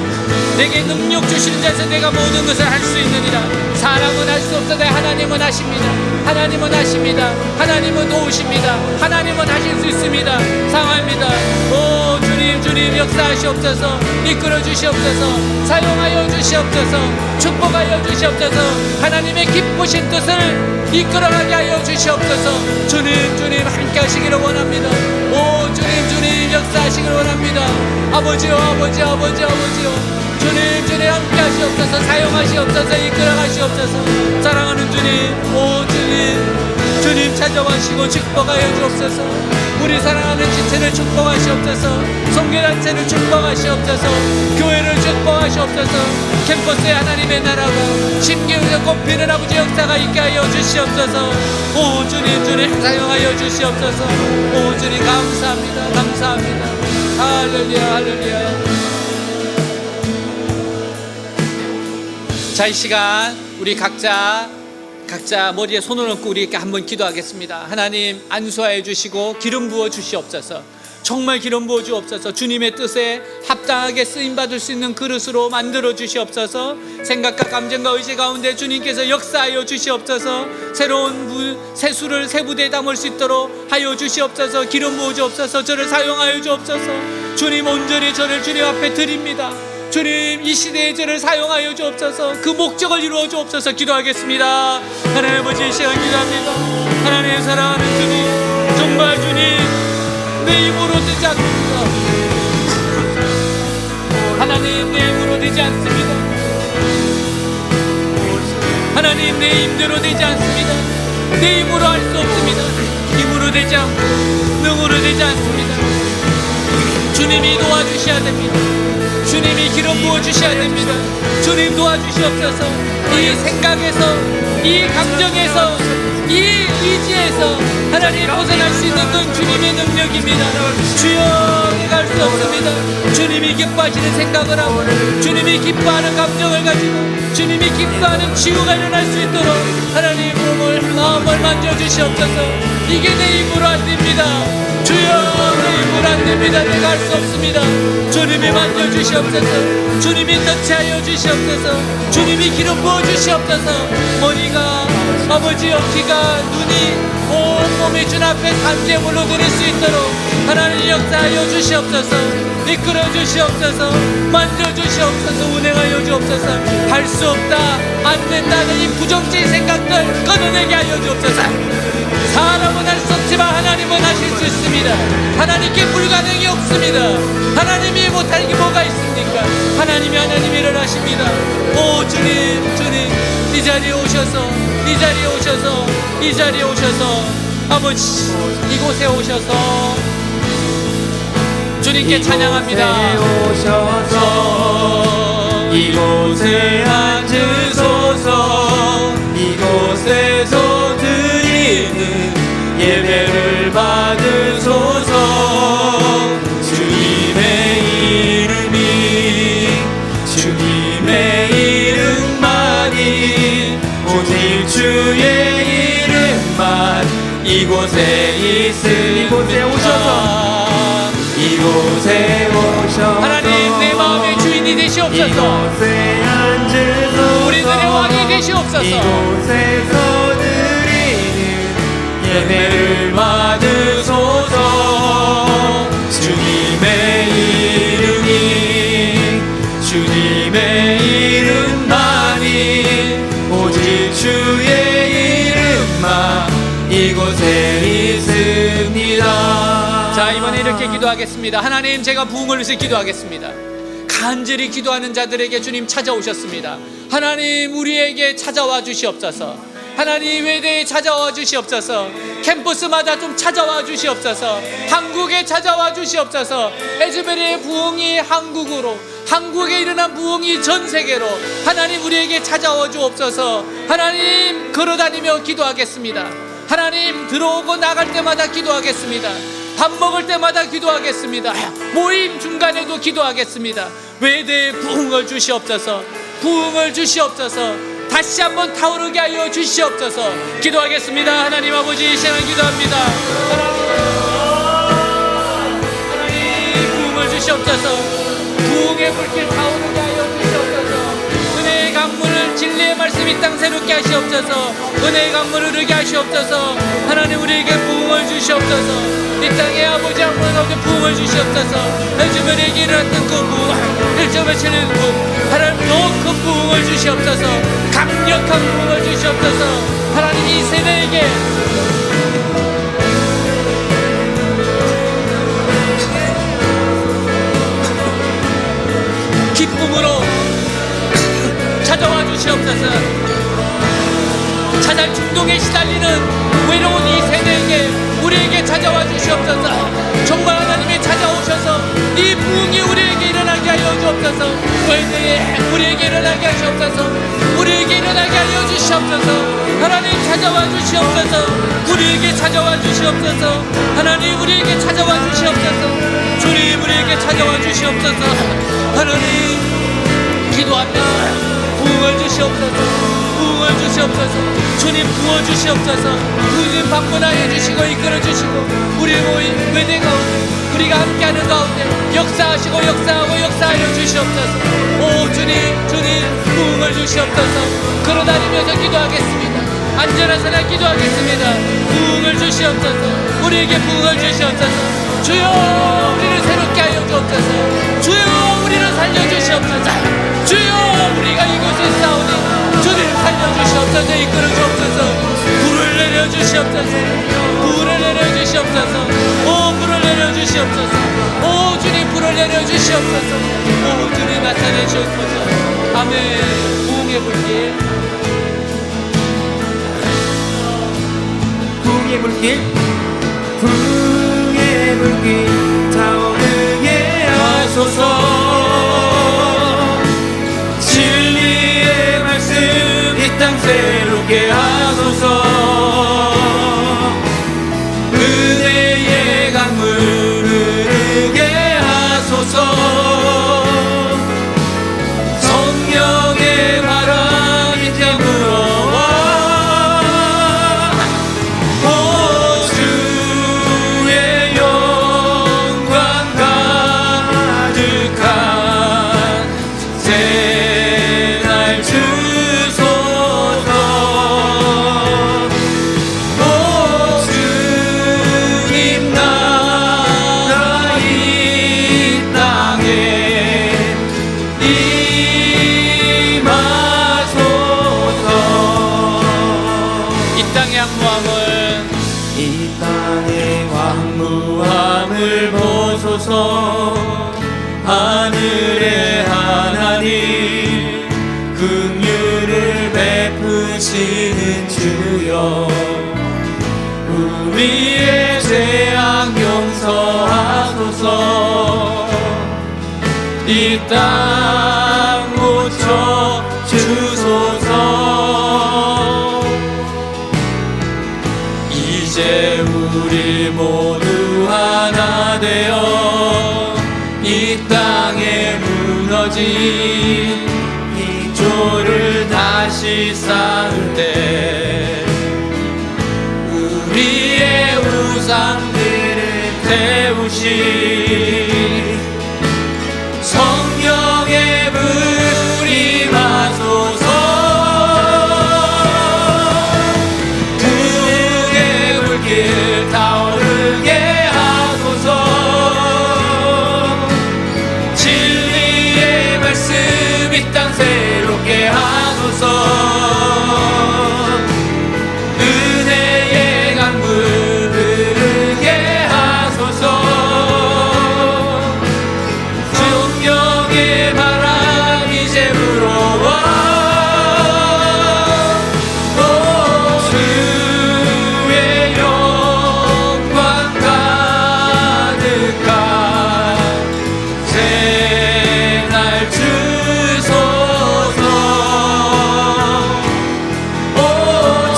내게 능력 주시는 자에서 내가 모든 것을 할 수 있느니라. 사람은 할 수 없어도 하나님은 하십니다. 하나님은 하십니다. 하나님은 도우십니다. 하나님은 하실 수 있습니다. 상합니다. 오 주님, 주님 역사하시옵소서. 이끌어 주시옵소서. 사용하여 주시옵소서. 축복하여 주시옵소서. 하나님의 기쁘신 뜻을 이끌어가게 하여 주시옵소서. 주님, 주님 함께 하시기를 원합니다. 오 주님, 주님 역사하시기를 원합니다. 아버지요, 아버지, 아버지, 아버지요. 주님, 주님 함께 하시옵소서. 사용하시옵소서. 이끌어가시옵소서. 사랑하는 주님, 오 주님, 주님 찾아와시고 축복하여 주옵소서. 우리 사랑하는 지체를 축복하시옵소서. 성교단체를 축복하시옵소서. 교회를 축복하시옵소서. 캠퍼스에 하나님의 나라가 심기에서 꽃피는 아버지 역사가 있게 하여 주시옵소서. 오 주님, 주님 사용하여 주시옵소서. 오 주님 감사합니다. 감사합니다. 할렐루야 할렐루야. 자, 이 시간 우리 각자 머리에 손을 얹고 우리 한번 기도하겠습니다. 하나님 안수하여 주시고 기름 부어 주시옵소서. 정말 기름 부어 주옵소서. 주님의 뜻에 합당하게 쓰임받을 수 있는 그릇으로 만들어 주시옵소서. 생각과 감정과 의지 가운데 주님께서 역사하여 주시옵소서. 새로운 새수를 새 부대에 담을 수 있도록 하여 주시옵소서. 기름 부어 주옵소서. 저를 사용하여 주옵소서. 주님 온전히 저를 주님 앞에 드립니다. 주님, 이 시대에 저를 사용하여 주옵소서. 그 목적을 이루어 주옵소서. 기도하겠습니다. 하나님 아버지, 이 시간 기도합니다. 하나님 사랑하는 주님, 정말 주님 내 힘으로 되지 않습니다. 하나님 내 힘으로 되지 않습니다. 하나님 내 힘대로 되지 않습니다. 내 힘으로 할 수 없습니다. 힘으로 되지 않고 능으로 되지 않습니다. 주님이 도와주셔야 됩니다. 주님이 기름 부어주셔야 됩니다. 주님 도와주시옵소서. 이 생각에서, 이 감정에서, 이 의지에서 하나님 벗어날 수 있는 건 주님의 능력입니다. 주여, 내가 할 수 없습니다. 주님이 기뻐하시는 생각을 하고 주님이 기뻐하는 감정을 가지고 주님이 기뻐하는 치유가 일어날 수 있도록 하나님 몸을, 마음을 만져주시옵소서. 이게 내 힘으로 안 됩니다. 주여, 내 힘으로 안 됩니다. 내가 할 수 없습니다. 주님이 만져주시옵소서. 주님이 터치하여 주시옵소서. 주님이 기름 부어주시옵소서. 머리가 아버지여 귀가 눈이 온몸이 주님 앞에 간제물로 드릴 수 있도록 하나님 역사하여 주시옵소서. 이끌어 주시옵소서. 만져 주시옵소서. 운행하여 주옵소서. 할 수 없다 안 된다는 이 부정적인 생각들 끊어내게 하여 주옵소서. 사람은 할 수 없지만 하나님은 하실 수 있습니다. 하나님께 불가능이 없습니다. 하나님이 못할 게 뭐가 있습니까? 하나님이 일어나십니다. 오 주님 주님 이 자리에 오셔서 이 자리에 오셔서 이 자리에 오셔서 아버지 이곳에 오셔서 주님께 찬양합니다. 오셔서 이곳에 앉으소서. 이곳에서 드리는 예배를 받으소서. 주님의 이름이 주님의 이름만이 오직 주의 이름만 이곳에 있으니 이곳에 오셔서 이곳에 오셔서 하나님 내 마음의 주인이 되시옵소서. 이곳에 앉으소서. 우리들의 왕이 되시옵소서. 이곳에서 드리는 예배를 받으소서. 주님의 이름이 주님의 이름만이 오직 주의 이름만 이곳에 있습니다. 자 이번에 이렇게 기도하겠습니다. 하나님 제가 부흥을 위해서 기도하겠습니다. 간절히 기도하는 자들에게 주님 찾아오셨습니다. 하나님 우리에게 찾아와 주시옵소서. 하나님 외대에 찾아와 주시옵소서. 캠퍼스마다 좀 찾아와 주시옵소서. 한국에 찾아와 주시옵소서. 에즈베리의 부흥이 한국으로 한국에 일어난 부흥이 전 세계로 하나님 우리에게 찾아와 주옵소서. 하나님 걸어다니며 기도하겠습니다. 하나님 들어오고 나갈 때마다 기도하겠습니다. 밥 먹을 때마다 기도하겠습니다. 모임 중간에도 기도하겠습니다. 외대에 부흥을 주시옵소서. 부흥을 주시옵소서. 다시 한번 타오르게 하여 주시옵소서. 기도하겠습니다. 하나님 아버지 신앙 기도합니다. 하나님 부흥을 주시옵소서. 부흥의 불길 타오르게 하여 주시옵소서. 은혜의 강물을 진리의 말씀이 땅 새롭게 하시옵소서. 은혜의 강물을 흐르게 하시옵소서. 하나님 우리에게 부흥을 주시옵소서. 이 땅에 아버지 한 번 얻은 부흥을 주시옵소서. 에즈베리에게 일어났던 그 부흥 1.7는 부흥 하나님 더 큰 부흥을 주시옵소서. 강력한 부흥을 주시옵소서. 하나님 이 세대에게 기쁨으로 찾아와 주시옵소서. 자살 중독에 시달리는 외로운 이 세대에게 우리에게 찾아와 주시옵소서. 정말 하나님이 찾아오셔서 이 부흥이 우리에게 일어나게 하여 주옵소서. 외대에 우리에게 일어나게 하시옵소서. 우리에게 일어나게 하여 주시옵소서. 하나님 찾아와 주시옵소서. 우리에게 찾아와 주시옵소서. 하나님 우리에게 찾아와 주시옵소서. 주님 우리에게 찾아와 주시옵소서. 하나님 기도합니다. 부흥을 주시옵소서. 부흥을 주시옵소서. 주님 부어주시옵소서. 주님 방문하여 주시고 이끌어 주시고 우리 모임 외대 가운데 우리가 함께하는 가운데 역사하시고 역사하고 역사하여 주시옵소서. 오 주님 주님 부흥을 주시옵소서. 걸어다니면서 기도하겠습니다. 안전하사나 기도하겠습니다. 부흥을 주시옵소서. 우리에게 부흥을 주시옵소서. 주여 우리를 새롭게 하여 주옵소서. 주여 우리를 살려주시옵소서. 주여 우리가 이곳에 싸우니 주님 살려주시옵소서. 이끌어 주옵소서. 불을 내려주시옵소서. 불을 내려주시옵소서. 오 불을 내려주시옵소서. 오 주님 불을 내려주시옵소서. 오 주님 나타내 주옵소서. 아멘. 부흥의 불길 부흥의 불길 부흥의 불길 타오르게 하소서. 진리의 말씀 이 땅 새롭게 하소서. 은혜의 강물 흐르게 하소서. 성령의 바람 이제 불어와 오 주의 영 왕무함을 이 땅의 왕무함을 보소서. 하늘의 하나님 긍휼을 베푸시는 주여, 우리의 죄악 용서하소서. 이 땅 고쳐 주소서. 이제 우리 모두 하나 되어 이 땅에 무너진 기초를 다시 쌓을 때 우리의 우상들을 태우시 성령의 불이 마소서. 그의 불길 타오르게 하소서. 진리의 말씀 이 땅 새롭게 하소서. 은혜의 강물 흐르게 하소서. 성령의 바람 이제 불어와. 주의 영광 가득한 새날 주소서.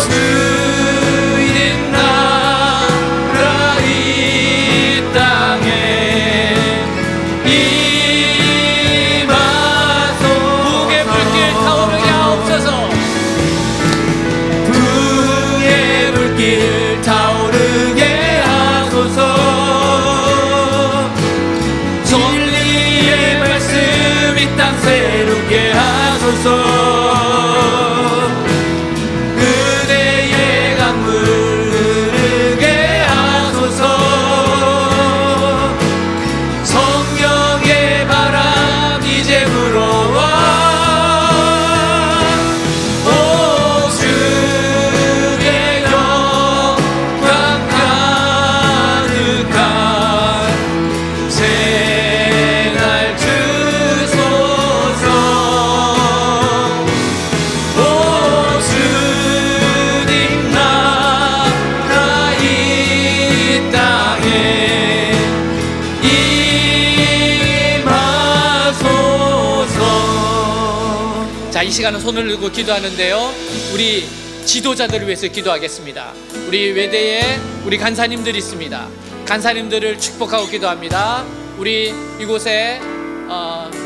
주인 나라 이 땅에 임하소서. 북의 불길 타오르게 하옵소서. 불의 불길 타오르게 하소서. 진리의 말씀 이 땅 새롭게 하소서. 은혜의 강물 흐르게 하소서. 성령의 바람 이제 불어와. 오 주의 영광 가득한 새날 주소서. 오 주님 나라 이 땅에 임하소서. 자, 이 시간은 손을 들고 기도하는데요, 우리 지도자들을 위해서 기도하겠습니다. 우리 외대에 우리 간사님들이 있습니다. 간사님들을 축복하고 기도합니다. 우리 이곳에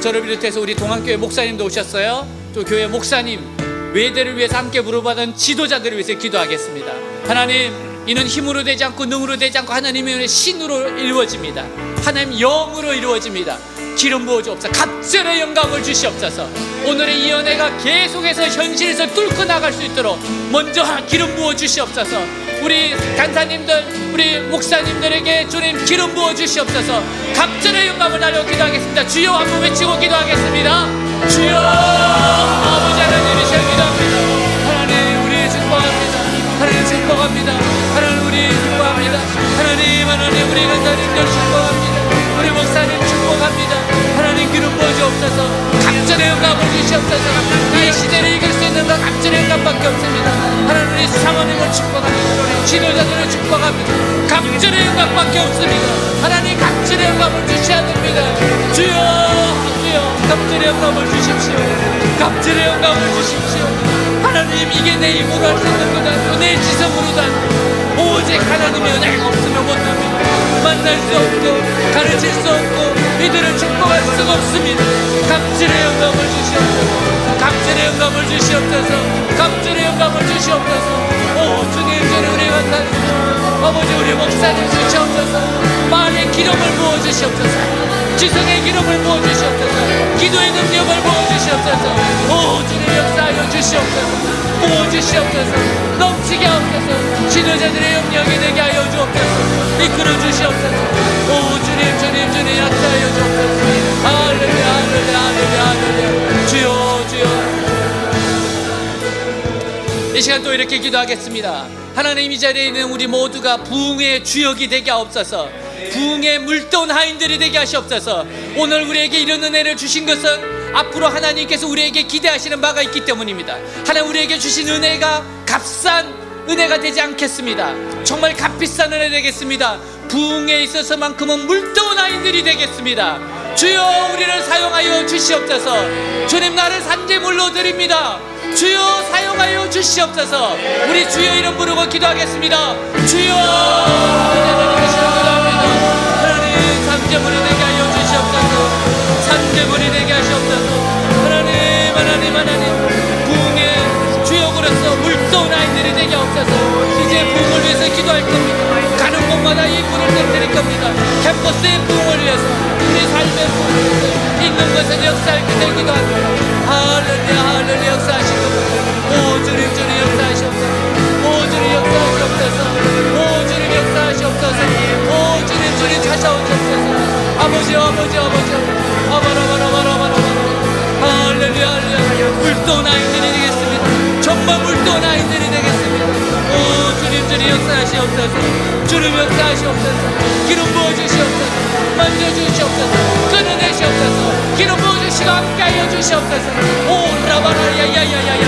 저를 비롯해서 우리 동안교회 목사님도 오셨어요. 또 교회 목사님, 외대를 위해서 함께 부르받은 지도자들을 위해서 기도하겠습니다. 하나님, 이는 힘으로 되지 않고 능으로 되지 않고 하나님의 은혜 신으로 이루어집니다. 하나님 영으로 이루어집니다. 기름 부어 주옵소서. 갑절의 영광을 주시옵소서. 오늘의 이 은혜가 계속해서 현실에서 뚫고 나갈 수 있도록 먼저 기름 부어 주시옵소서. 우리 간사님들, 우리 목사님들에게 주님 기름 부어 주시옵소서. 갑절의 영광을 나려 기도하겠습니다. 주여 한번 외치고 기도하겠습니다. 주여. 아버지 하나님이 잘 기도합니다. 하나님 우리 축복합니다. 하나님 축복합니다. 하나님 우리 축복합니다. 하나님 우리 간사님들 축복합니다. 우리 목사님 축복합니다. 하나님 기름 부어 주옵소서. 갑절의 영광을 주시옵소서. 이 시대를 이길 수 있는 건 갑절의 영광밖에 없습니다. 하나님 우리 사모님을 축복합니다. 지도자들을 축복합니다. 갑절의 영광밖에 없습니다. 하나님 갑절의 영광을 주셔야 됩니다. 주여, 주여, 갑절의 영광을 주십시오. 갑절의 영광을 주십시오. 하나님, 이게 내 힘으로 할 수 있는 것 아니고 내 지성으로도 아니고 오직 하나님의 은혜가 없으면 못합니다. 만날 수 없고 가르칠 수 없고 이들을 축복할 수가 없습니다. 갑절의 영광을 주시옵소서. 갑절의 영광을 주시옵소서. 갑절의 영광을 주시옵소서. 오 주님, 저는 우리 감사합니다. 아버지 우리 목사님 주시옵소서. 마음의 기름을 부어주시옵소서. 지성의 기름을 부어주시옵소서. 기도의 능력을 부어주시옵소서. 오 주님 역사하여 주시옵소서. 부어주시옵소서. 넘치게 하옵소서. 지도자들의 영역이 되게 하여 주옵소서. 이끌어 주시옵소서. 오 주님 주님 주님 역사하여 주옵소서. 할렐루야 할렐루야 할렐루야 할렐루야. 주여 주여. 이 시간 또 이렇게 기도하겠습니다. 하나님, 이 자리에 있는 우리 모두가 부흥의 주역이 되게 하옵소서. 부흥의 물떠온 하인들이 되게 하시옵소서. 오늘 우리에게 이런 은혜를 주신 것은 앞으로 하나님께서 우리에게 기대하시는 바가 있기 때문입니다. 하나님, 우리에게 주신 은혜가 값싼 은혜가 되지 않겠습니다. 정말 값비싼 은혜 되겠습니다. 부흥에 있어서만큼은 물떠온 하인들이 되겠습니다. 주여, 우리를 사용하여 주시옵소서. 주님, 나를 산재물로 드립니다. 주여, 사용하여 주시옵소서. 우리 주여 이름 부르고 기도하겠습니다. 주여, 하나님, 산재물이 되게 하여 주시옵소서. 산재물이 되게 하시옵소서. 하나님, 하나님, 하나님, 부흥의 주역으로서 물떠온 아이들이 되게 하옵소서. 이제 부흥을 위해서 기도할 겁니다. 가는 곳마다 이 불을 터뜨릴 겁니다. 캠퍼스의 부흥을 위해서, 우리 삶의 부흥을 위해서, 있는 것은 역사할 그대 기도합니다. 할렐루야, 할렐루야, 역사하시고, 오 주님, 주님 역사하시옵소서. 오 주님 역사하시옵소서. 오 주님 역사하시옵소서. 오 주님, 주님 찾아오시옵소서. 아버지, 아버지, 아버지, 아바라바라바라바라. 할렐루야, 할렐루야. 물떠온 아이들이 되겠습니다. 정말 물떠온 아이들이 되겠습니다. 오 주님, 주님 역사하시옵소서. 주님 역사하시옵소서. 기름 부어주시옵소서. 만져주시옵소서. 끊어내시옵소서. 기름 부어주시고 함께하여 주시옵소서. 오 라바라야야야야야야.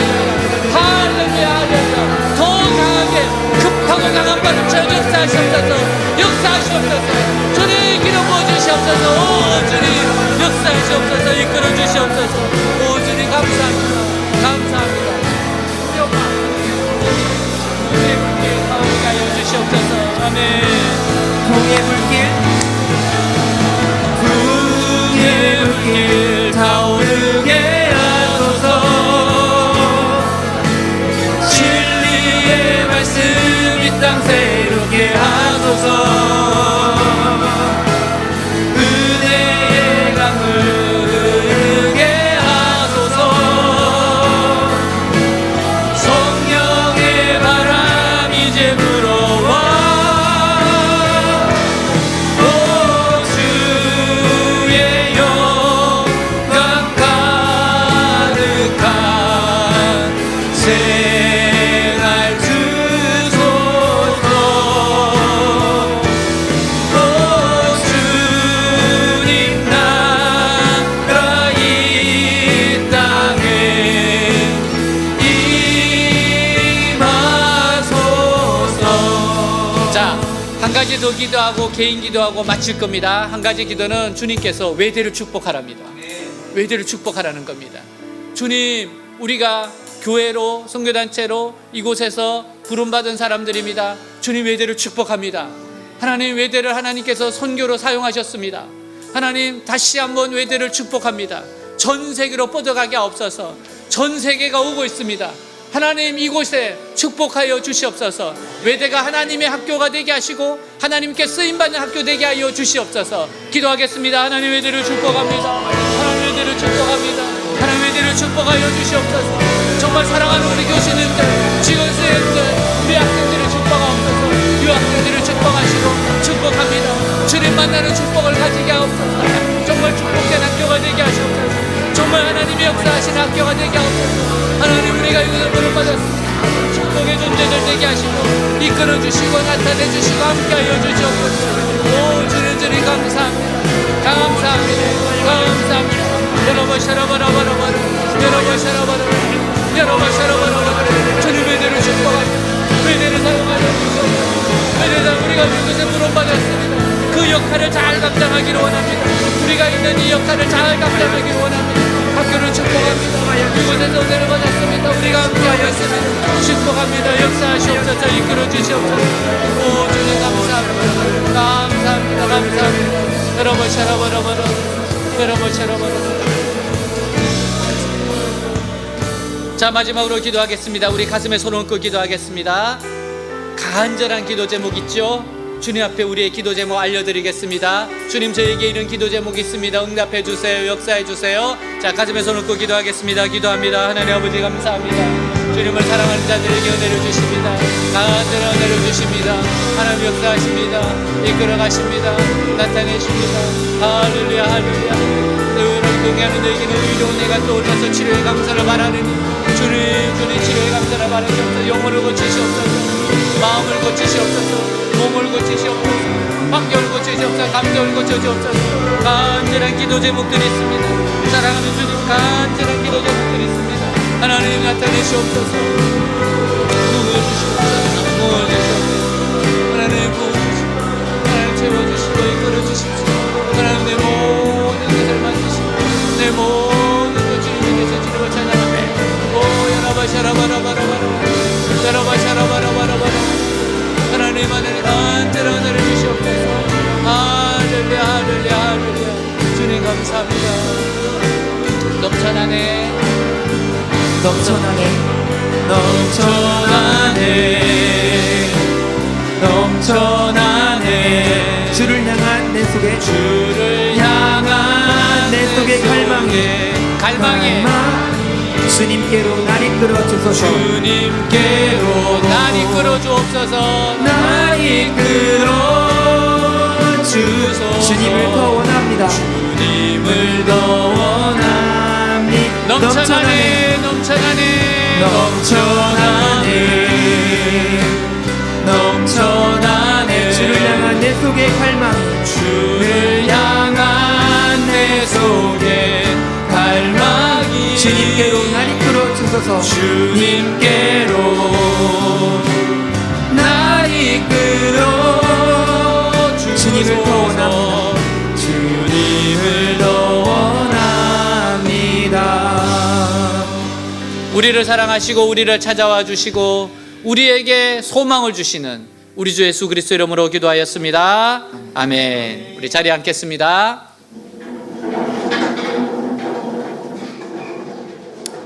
할렐루야, 할렐루야. 더 강하게 급하고 강한 바람처럼 역사하시옵소서. 역사하시옵소서. 주님 기름 부어주시옵소서. 오 주님 역사하시옵소서. 이끌어주시옵소서. 오 주님 감사합니다. 감사합니다. 우리의 불길 가오게 하여 주시옵소서. 아멘. 부흥의 물길, 부흥의 물길 타오르게 하소서. 진리의 말씀 이 땅 새롭게 하소서. 은혜의 강물 흐르게 하소서. 성령의 바람 이제 불어와. 오 주의 영광 가득한 생활 주소서. 오 주님 나라 이 땅에 임하소서. 자, 한 가지 더 기도하고 개인 기도하고 마칠 겁니다. 한 가지 기도는 주님께서 외대를 축복하랍니다. 외대를 축복하라는 겁니다. 주님, 우리가 교회로, 선교단체로 이곳에서 부름받은 사람들입니다. 주님 외대를 축복합니다. 하나님, 외대를 하나님께서 선교로 사용하셨습니다. 하나님, 다시 한번 외대를 축복합니다. 전 세계로 뻗어가게 하옵소서. 전 세계가 오고 있습니다. 하나님, 이곳에 축복하여 주시옵소서. 외대가 하나님의 학교가 되게 하시고 하나님께 쓰임받는 학교 되게 하여 주시옵소서. 기도하겠습니다. 하나님 외대를 축복합니다. 하나님 외대를 축복합니다. 하나님 외대를 축복하여 주시옵소서. 정말 사랑하는 우리 교수님들, 직원생들, 우리 학생들을 축복하옵소서. 유학생들을 축복하시고 축복합니다. 주님 만나는 축복을 가지게 하옵소서. 정말 축복된 학교가 되게 하시옵소서. 정말 하나님의 역사하신 학교가 되게 하옵소서. 하나님, 우리가 이곳을 부름받았습니다. 축복의 존재들 되게 하시고 이끌어주시고 나타내주시고 함께하여 주시옵소서. 오 주님, 주님 감사합니다. 감사합니다. 감사합니다. 여러분 샤라바라바라바라, 여러분 샤라바라바라, 여러분 샤라바라바라. 주님 외대를 축복합니다. 외대를 사용하여 주시옵소서. 외대를 우리가 이곳에 부름받았습니다. 그 역할을 잘 감당하기를 원합니다. 우리가 있는 이 역할을 잘 감당하기를 원합니다. 학교를 축복합니다. 이곳에서 은혜를 받았습니다. 우리가 함께하여 있습니다. 축복합니다. 역사하시옵소서. 이끌어주시옵소서. 오 주님 감사합니다. 감사합니다. 감사합니다. 여러분 샤라바라바라, 여러분 샤라바라바라. 자, 마지막으로 기도하겠습니다. 우리 가슴에 손을 얹고 기도하겠습니다. 간절한 기도 제목 있죠? 주님 앞에 우리의 기도 제목 알려드리겠습니다. 주님, 저에게 이런 기도 제목이 있습니다. 응답해 주세요. 역사해 주세요. 자, 가슴에 손을 얹고 기도하겠습니다. 기도합니다. 하나님 아버지 감사합니다. 주님을 사랑하는 자들에게 은혜를 주십니다. 간절한 은혜를 주십니다. 하나님 역사하십니다. 이끌어 가십니다. 나타내십니다. 할렐루야, 할렐루야. 너희를 경외하는 너에게는 의로운 해가 떠올라서 치료의 감사를 말하느니 주님 치료의 감사를 받으시옵소서. 영혼을 고치시옵소서. 마음을 고치시옵소서. 몸을 고치시옵소서. 환경을 고치시옵소서. 감정을 고치시옵소서. 간절한 기도 제목들이 있습니다. 사랑하는 주님, 간절한 기도 제목들이 있습니다. 하나님 나타내시옵소서. 부어주시옵소서. 부어주시옵소서. 하나님 부어주시옵소서. 하나님 채워주시고 이끌어주십시오. 하나님 내 모든 것을 만드시고 내 모든 것 주님께서 주님을 찬양하며 하나님 하나님 간절한 은혜를 주시옵소서. 할렐루야 할렐루야 할렐루야. 주님 감사합니다. 넘쳐나네 넘쳐나네 넘쳐나네 넘쳐나네. 주를 향한 내 속에 주를 향한 내 속에 갈망에 주님께로 날 이끌어 주소서. 주님께로 날 이끌어 주옵소서. 날 이끌어 주소서. 주님을 더 원합니다. 주님을 더 원합니다. 넘쳐나네 넘쳐나네 넘쳐나네 넘쳐나네. 주를 향한 내 속의 갈망 주를 향한 내 속에 갈망이 주님께로 날 이끌어 주소서. 주님께로 날 이끌어 주소서. 주님을 더 원합니다. 주님을 더 원합니다. 우리를 사랑하시고 우리를 찾아와 주시고 우리에게 소망을 주시는 우리 주 예수 그리스도 이름으로 기도하였습니다. 아멘. 우리 자리에 앉겠습니다.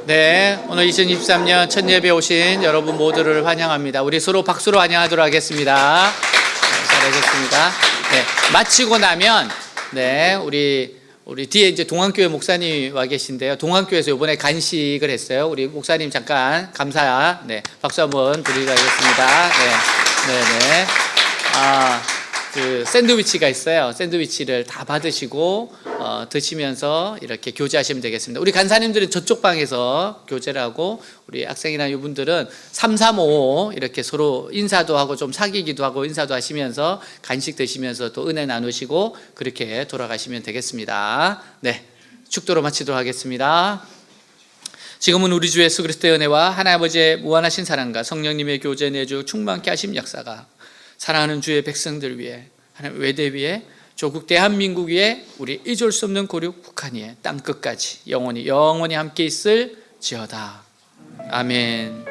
네, 오늘 2023년 첫 예배 오신 여러분 모두를 환영합니다. 우리 서로 박수로 환영하도록 하겠습니다. 잘하셨습니다. 네, 마치고 나면 네, 우리 뒤에 이제 동안교회 목사님 와 계신데요. 동안교회에서 이번에 간식을 했어요. 우리 목사님 잠깐 감사, 네, 박수 한번 드리도록 하겠습니다. 네, 네, 네. 그 샌드위치가 있어요. 샌드위치를 다 받으시고 드시면서 이렇게 교제하시면 되겠습니다. 우리 간사님들은 저쪽 방에서 교제를 하고 우리 학생이나 이분들은 335 이렇게 서로 인사도 하고 좀 사귀기도 하고 인사도 하시면서 간식 드시면서 또 은혜 나누시고 그렇게 돌아가시면 되겠습니다. 네, 축도로 마치도록 하겠습니다. 지금은 우리 주 예수 그리스도의 은혜와 하나님 아버지의 무한하신 사랑과 성령님의 교제 내주 충만케 하심 역사가 사랑하는 주의 백성들 위해 하나님 외대 위에 조국 대한민국 위에 우리 잊을 수 없는 고륙 북한 위에 땅끝까지 영원히 함께 있을지어다. 아멘.